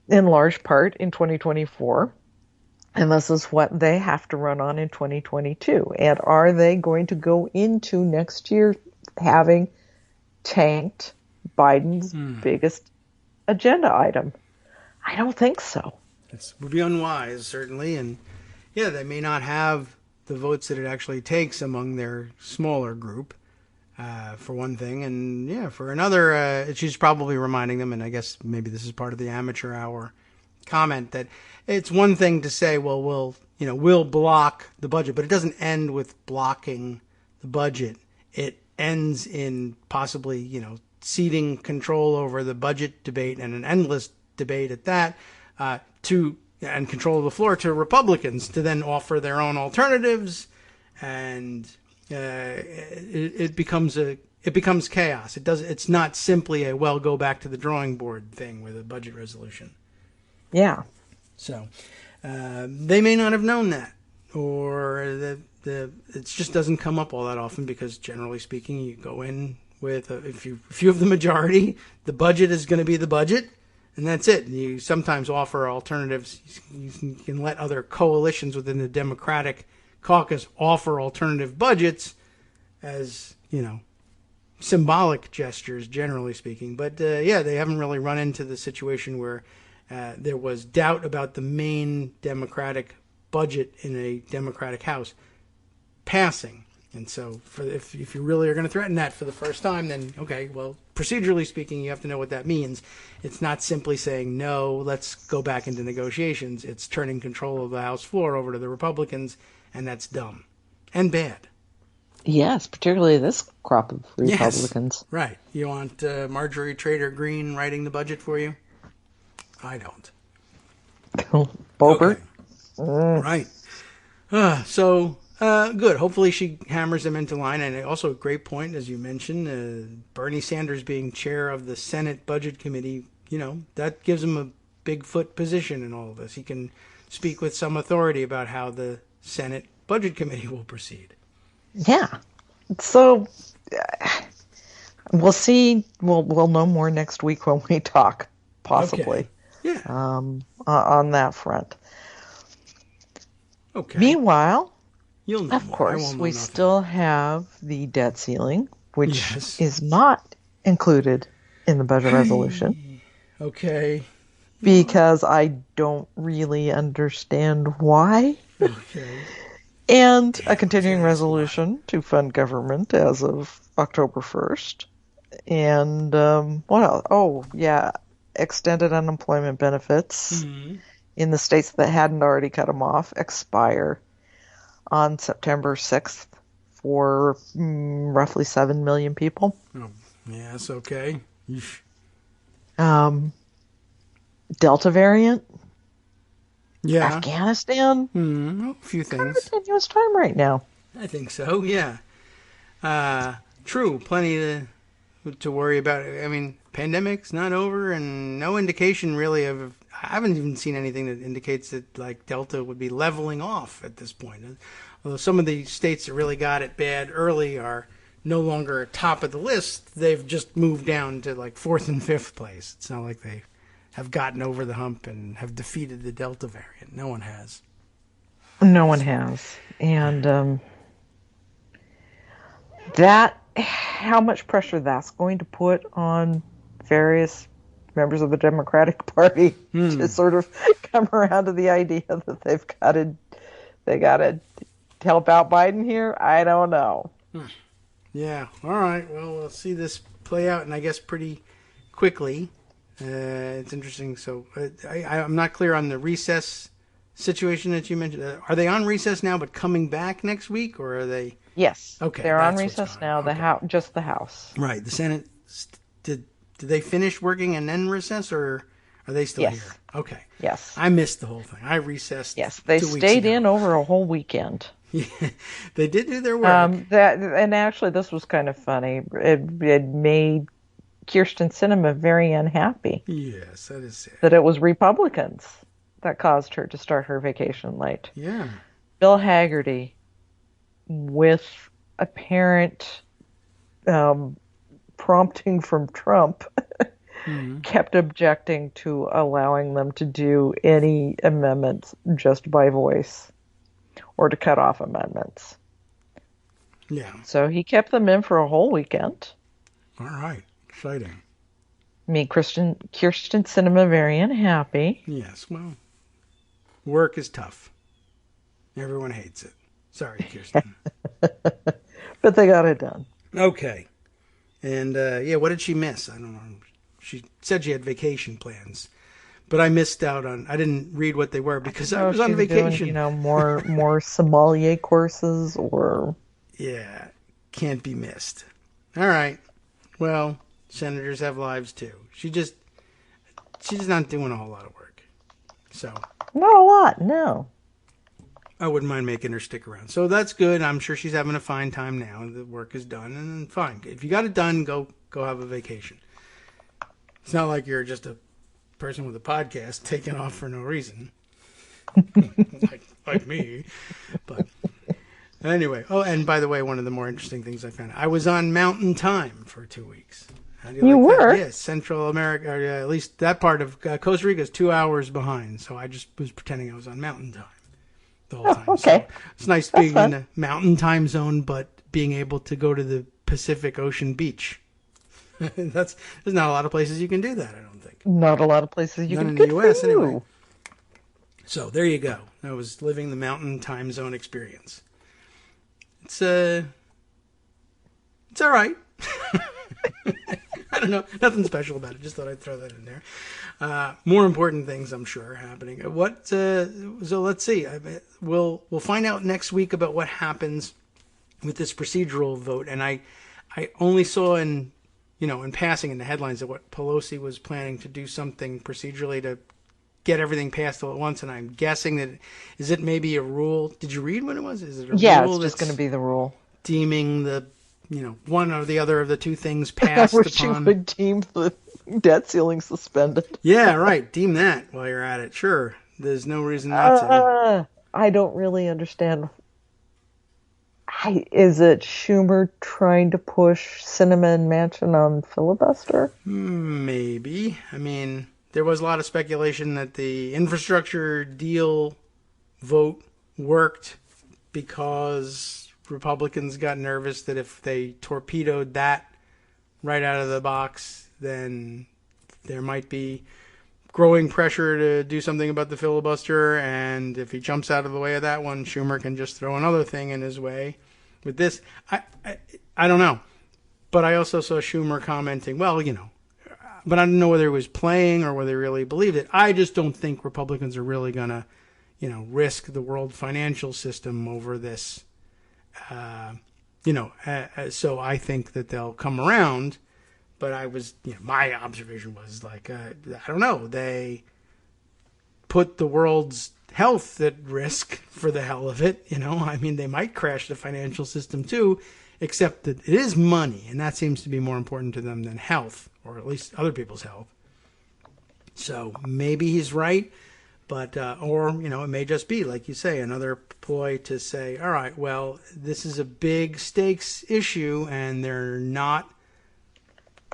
in large part, in 2024. And this is what they have to run on in 2022. And are they going to go into next year having tanked Biden's biggest agenda item? I don't think so. It would be unwise, certainly. And, they may not have the votes that it actually takes among their smaller group, for one thing. And, for another, she's probably reminding them, and I guess maybe this is part of the amateur hour comment, that it's one thing to say, well, we'll block the budget, but it doesn't end with blocking the budget. It ends in possibly, ceding control over the budget debate, and an endless debate at that, and control of the floor to Republicans to then offer their own alternatives, and it becomes chaos. It's not simply a go back to the drawing board thing with a budget resolution. Yeah. So they may not have known that, or it just doesn't come up all that often, because generally speaking, you go in with if you have the majority, the budget is going to be the budget. And that's it. You sometimes offer alternatives. You can let other coalitions within the Democratic caucus offer alternative budgets as, symbolic gestures, generally speaking. But, they haven't really run into the situation where there was doubt about the main Democratic budget in a Democratic House passing. And so if you really are going to threaten that for the first time, then, okay, well, procedurally speaking, you have to know what that means. It's not simply saying, no, let's go back into negotiations. It's turning control of the House floor over to the Republicans, and that's dumb and bad. Yes, particularly this crop of Republicans. Yes, right. You want Marjorie Trader Greene writing the budget for you? I don't. Boebert? Okay. Right. Good. Hopefully she hammers them into line. And also a great point, as you mentioned, Bernie Sanders being chair of the Senate Budget Committee, that gives him a Bigfoot position in all of this. He can speak with some authority about how the Senate Budget Committee will proceed. Yeah. So we'll see. We'll know more next week when we talk, possibly. Okay. Yeah. On that front. Okay. Meanwhile, you'll know of more. course, we still have the debt ceiling, which is not included in the budget resolution. Okay. Because I don't really understand why. Okay. And a continuing resolution to fund government as of October 1st. And what else? Oh, yeah, extended unemployment benefits in the states that hadn't already cut them off expire on September 6th for roughly 7 million people. Oh, Yes, okay. Yeesh. Delta variant, Yeah. Afghanistan. A few Kind of things. a tenuous time right now. I think so, yeah. True, plenty to worry about. I mean, pandemic's not over, and no indication really of. I haven't even seen anything that indicates that like Delta would be leveling off at this point. Although some of the states that really got it bad early are no longer top of the list. They've just moved down to like fourth and fifth place. It's not like they have gotten over the hump and have defeated the Delta variant. No one has. No one has. And that, how much pressure that's going to put on various members of the Democratic Party to sort of come around to the idea that they got to help out Biden here, I don't know. Yeah. All right. Well, we'll see this play out, and I guess pretty quickly. It's interesting. So I'm not clear on the recess situation that you mentioned. Are they on recess now, but coming back next week, or are they? Yes. Okay. They're on recess now. Okay. Just the House. Right. The Senate did they finish working and then recess, or are they still here? Okay. Yes. I missed the whole thing. I recessed. Yes. They 2 weeks stayed ago. in over a whole weekend. Yeah, they did do their work. And actually, this was kind of funny. It made Kirsten Sinema very unhappy. Yes, that is sad. That it was Republicans that caused her to start her vacation late. Yeah. Bill Haggerty, with apparent prompting from Trump, kept objecting to allowing them to do any amendments just by voice or to cut off amendments. Yeah. So he kept them in for a whole weekend. All right. Exciting. Made Kirsten Sinema very unhappy. Yes. Well, work is tough. Everyone hates it. Sorry, Kirsten. But they got it done. Okay. And, what did she miss? I don't know. She said she had vacation plans. But I missed out on. I didn't read what they were because I was on vacation. Doing, more sommelier courses or. Yeah, can't be missed. All right. Well, senators have lives too. She's not doing a whole lot of work. So. Not a lot, no. I wouldn't mind making her stick around. So that's good. I'm sure she's having a fine time now. The work is done, and fine. If you got it done, go have a vacation. It's not like you're just a person with a podcast taking off for no reason, like me. But anyway, and by the way, one of the more interesting things I found, I was on Mountain Time for 2 weeks. How do you like were? that? Yes, Central America, or at least that part of Costa Rica is 2 hours behind. So I just was pretending I was on Mountain Time the whole time. Okay. So it's nice being in the Mountain Time zone, but being able to go to the Pacific Ocean beach. There's not a lot of places you can do that, I don't think. Not a lot of places you Not can. in the U.S. anyway. So there you go. I was living the Mountain Time Zone experience. It's all right. I don't know. Nothing special about it. Just thought I'd throw that in there. More important things, I'm sure, are happening. So let's see. We'll find out next week about what happens with this procedural vote. And I only saw in passing in the headlines that what Pelosi was planning to do something procedurally to get everything passed all at once. And I'm guessing that, is it maybe a rule? Did you read what it was? Is it a rule? Yeah, it's just going to be the rule. Deeming the, one or the other of the two things passed Where upon. she would deem the debt ceiling suspended. Yeah, right. Deem that while you're at it. Sure. There's no reason not to. I don't really understand. Is it Schumer trying to push Sinema and Manchin on filibuster? Maybe. I mean, there was a lot of speculation that the infrastructure deal vote worked because Republicans got nervous that if they torpedoed that right out of the box, then there might be growing pressure to do something about the filibuster, and if he jumps out of the way of that one, Schumer can just throw another thing in his way. With this, I don't know. But I also saw Schumer commenting, but I don't know whether he was playing or whether he really believed it. I just don't think Republicans are really going to, risk the world financial system over this. So I think that they'll come around, But I was, my observation was like, I don't know, they put the world's health at risk for the hell of it. I mean, they might crash the financial system too, except that it is money, and that seems to be more important to them than health, or at least other people's health. So maybe he's right, but or it may just be, like you say, another ploy to say, all right, well, this is a big stakes issue, and they're not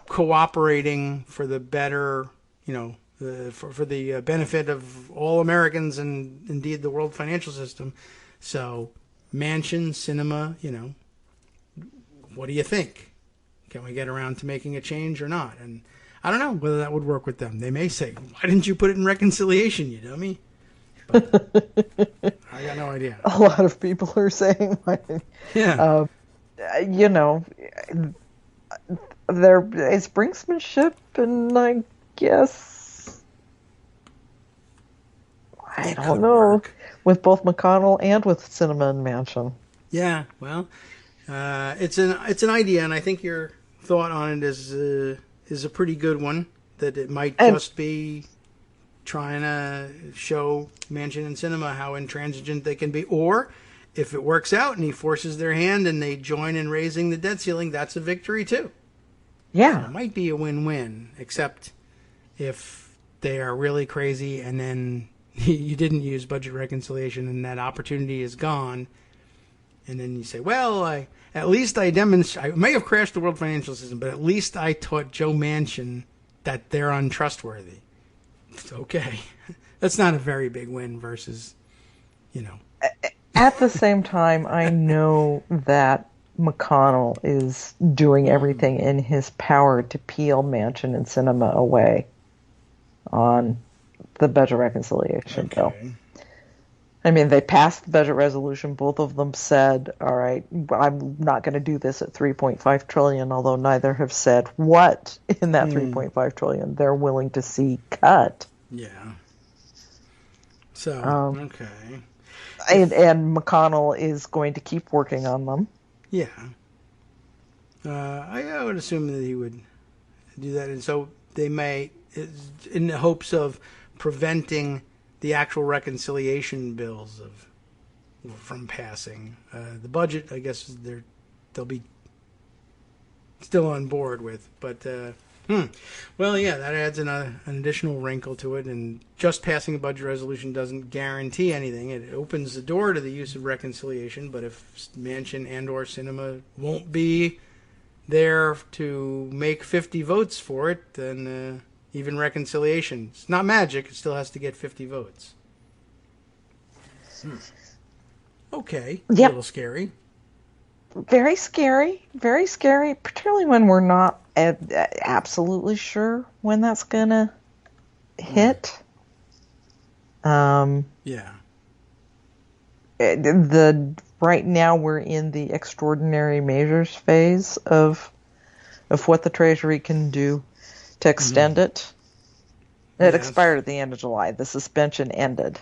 cooperating for the better, for the benefit of all Americans and indeed the world financial system. So Manchin, Sinema, what do you think? Can we get around to making a change or not? And I don't know whether that would work with them. They may say, why didn't you put it in reconciliation, you dummy? But I got no idea. A lot of people are saying, yeah. There is brinksmanship, and I guess I don't know work. With both McConnell and with Sinema and Manchin. Yeah, well, it's an idea, and I think your thought on it is a pretty good one. That it might just be trying to show Manchin and Sinema how intransigent they can be, or if it works out and he forces their hand and they join in raising the debt ceiling, that's a victory too. Yeah. So it might be a win-win, except if they are really crazy and then you didn't use budget reconciliation and that opportunity is gone. And then you say, well, I may have crashed the world financial system, but at least I taught Joe Manchin that they're untrustworthy. It's okay. That's not a very big win versus, At the same time, I know that McConnell is doing everything in his power to peel Manchin and Sinema away on the budget reconciliation bill. I mean, they passed the budget resolution. Both of them said, all right, I'm not going to do this at $3.5 trillion, although neither have said what in that $3.5 trillion they're willing to see cut. Yeah. So, okay. And McConnell is going to keep working on them. Yeah. I would assume that he would do that. And so they may, in the hopes of preventing the actual reconciliation bills from passing. The budget, I guess, they'll be still on board with. But, well, yeah, that adds an additional wrinkle to it. And just passing a budget resolution doesn't guarantee anything. It opens the door to the use of reconciliation. But if Manchin and or Sinema won't be there to make 50 votes for it, then even reconciliation, it's not magic. It still has to get 50 votes. Okay. Yep. A little scary. Very scary. Very scary, particularly when we're not absolutely sure when that's going to hit. Yeah. Right now we're in the extraordinary measures phase of what the Treasury can do to extend it. It expired at the end of July. The suspension ended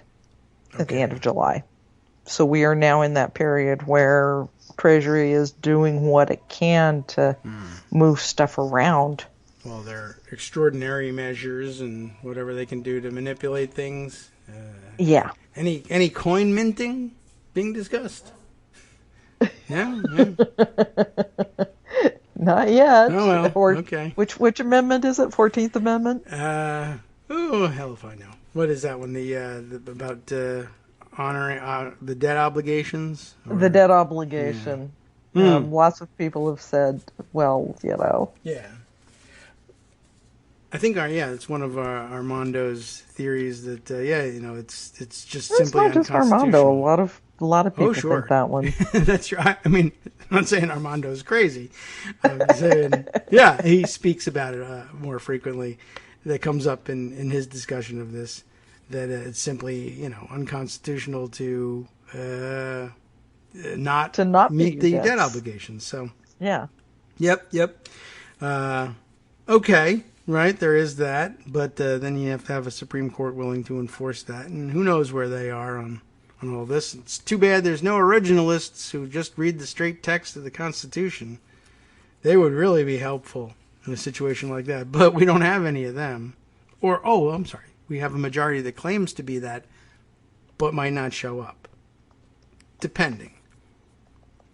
at the end of July. So we are now in that period where Treasury is doing what it can to move stuff around. Well, they're extraordinary measures and whatever they can do to manipulate things. Yeah. Any coin minting being discussed? Yeah. Not yet. Oh, well, okay. Which amendment is it? 14th Amendment? Hell if I know. What is that one? The about honoring the debt obligations? Or? The debt obligation. Yeah. Lots of people have said, well, Yeah. I think it's one of Armando's theories that it's just simply not just Armando. A lot of people think that one. That's right. I mean, I'm not saying Armando's crazy. I'm saying, he speaks about it more frequently. That comes up in his discussion of this, that it's simply, unconstitutional to not meet the debt obligations. So yeah. Yep. Okay. Right, there is that, but then you have to have a Supreme Court willing to enforce that, and who knows where they are on all this. It's too bad there's no originalists who just read the straight text of the Constitution. They would really be helpful. in a situation like that. But we don't have any of them. Or, I'm sorry. We have a majority that claims to be that, but might not show up. Depending.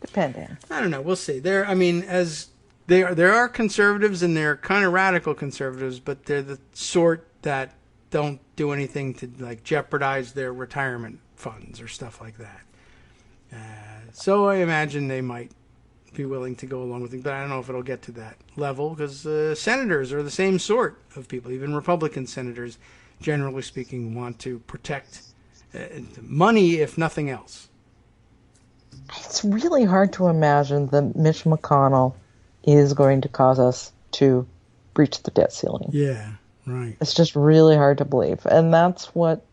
Depending. I don't know. We'll see. There are conservatives, and they're kind of radical conservatives, but they're the sort that don't do anything to like jeopardize their retirement funds or stuff like that. So I imagine they might be willing to go along with it, but I don't know if it'll get to that level because senators are the same sort of people. Even Republican senators, generally speaking, want to protect money, if nothing else. It's really hard to imagine that Mitch McConnell is going to cause us to breach the debt ceiling. Yeah, right. It's just really hard to believe. And that's what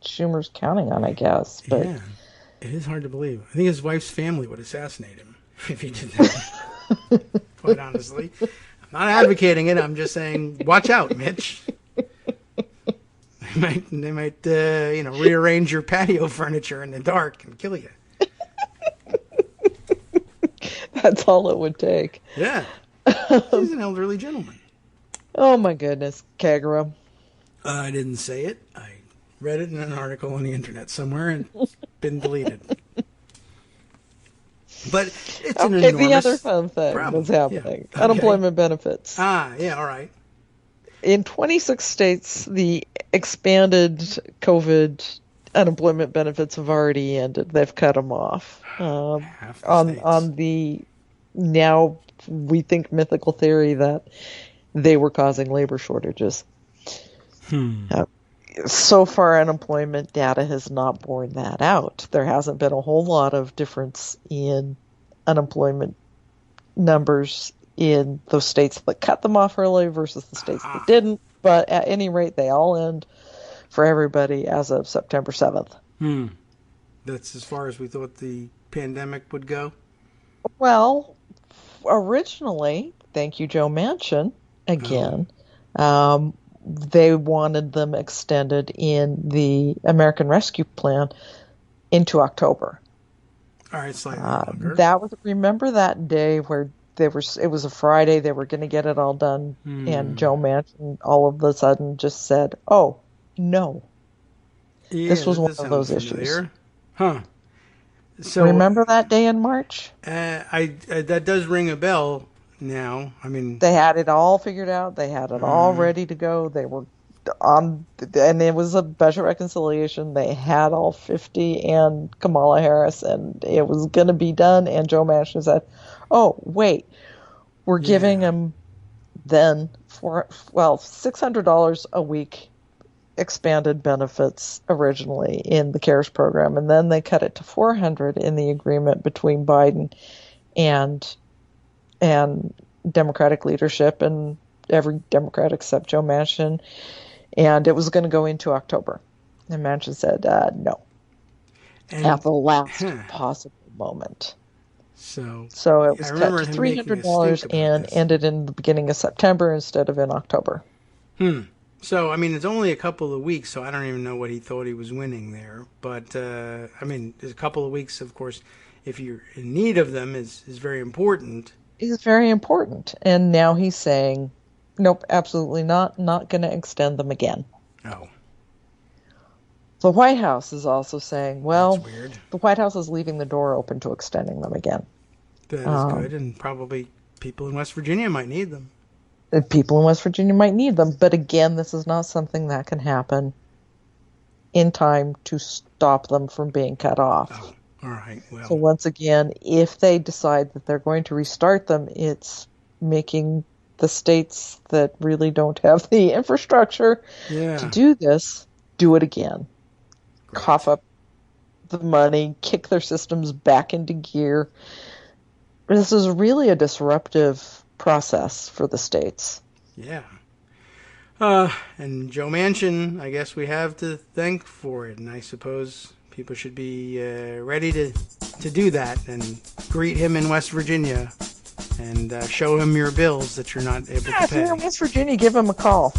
Schumer's counting on, I guess. But yeah, it is hard to believe. I think his wife's family would assassinate him if he did that. Quite honestly. I'm not advocating it. I'm just saying, watch out, Mitch. They might rearrange your patio furniture in the dark and kill you. That's all it would take. Yeah. He's an elderly gentleman. Oh, my goodness. Kagro. I didn't say it. I read it in an article on the internet somewhere and it's been deleted. But it's an enormous the other fun thing problem. that's happening. Yeah. Unemployment benefits. Yeah, all right. In 26 states, the expanded COVID unemployment benefits have already ended. They've cut them off. On the now we think mythical theory that they were causing labor shortages. So far, unemployment data has not borne that out. There hasn't been a whole lot of difference in unemployment numbers in those states that cut them off early versus the states that didn't. But at any rate, they all end for everybody as of September 7th. That's as far as we thought the pandemic would go? Well, originally, thank you, Joe Manchin, again, they wanted them extended in the American Rescue Plan into October. All right, slightly longer. Remember that day where it was a Friday, they were going to get it all done, and Joe Manchin all of a sudden just said, oh, no. Yeah, this was one of those issues. Huh. So remember that day in March? That does ring a bell now. I mean, they had it all figured out. They had it all ready to go. They were on, and it was a budget reconciliation. They had all 50 and Kamala Harris, and it was going to be done. And Joe Manchin said, "Oh, wait, we're giving them then $600 a week." Expanded benefits originally in the CARES program, and then they cut it to $400 in the agreement between Biden and Democratic leadership and every Democrat except Joe Manchin, and it was going to go into October. And Manchin said no, at the last possible moment. So it was cut to $300 and ended in the beginning of September instead of in October. So, I mean, it's only a couple of weeks, so I don't even know what he thought he was winning there. But, I mean, there's a couple of weeks, of course, if you're in need of them, is very important. It's very important. And now he's saying, nope, absolutely not going to extend them again. Oh. The White House is also saying, well, that's weird. The White House is leaving the door open to extending them again. That is good, and probably people in West Virginia might need them. People in West Virginia might need them, but again, this is not something that can happen in time to stop them from being cut off. Oh, all right. Well. So once again, if they decide that they're going to restart them, it's making the states that really don't have the infrastructure to do this, do it again. Right. Cough up the money, kick their systems back into gear. This is really a disruptive process for the states. Yeah. And Joe Manchin, I guess we have to thank for it, and I suppose people should be ready to do that and greet him in West Virginia and show him your bills that you're not able to pay. If you're in West Virginia, give him a call.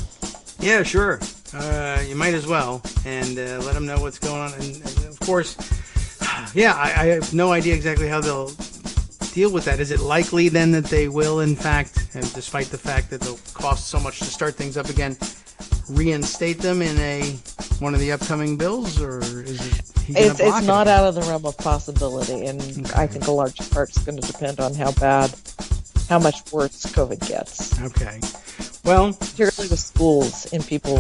Yeah, sure. You might as well, and let him know what's going on. And of course, I have no idea exactly how they'll deal with that? Is it likely then that they will, in fact, and despite the fact that it'll cost so much to start things up again, reinstate them in one of the upcoming bills, or is it? It's not out of the realm of possibility, and I think a large part is going to depend on how much worse COVID gets. Okay. Well, particularly with schools and people,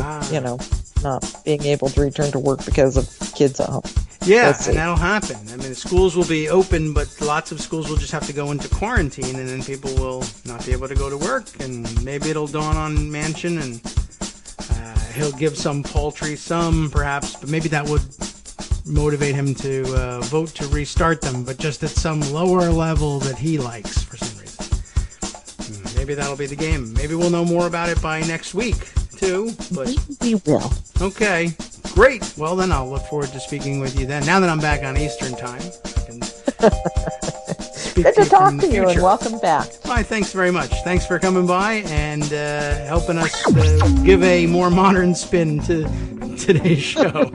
not being able to return to work because of kids at home. Yeah, and that'll happen. I mean, schools will be open, but lots of schools will just have to go into quarantine, and then people will not be able to go to work, and maybe it'll dawn on Manchin, and he'll give some paltry sum, perhaps, but maybe that would motivate him to vote to restart them, but just at some lower level that he likes for some reason. Maybe that'll be the game. Maybe we'll know more about it by next week, too. But we will. Okay, great. Well, then I'll look forward to speaking with you then. Now that I'm back on Eastern Time, I can speak Good to talk to you, and welcome back. Why, thanks very much. Thanks for coming by and helping us give a more modern spin to today's show.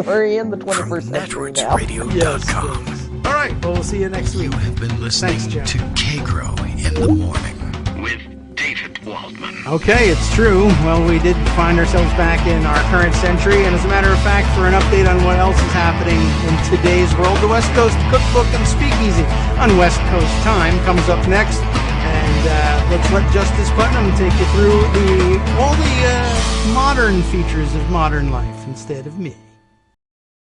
We're in the 21st century now. Yes. All right, well, we'll see you next week. You have been listening to Kagro in the Morning with David Waldman. Okay, it's true. Well, we did find ourselves back in our current century, and as a matter of fact, for an update on what else is happening in today's world, the West Coast Cookbook and Speakeasy on West Coast Time comes up next, and let's let Justice Putnam take you through all the modern features of modern life instead of me.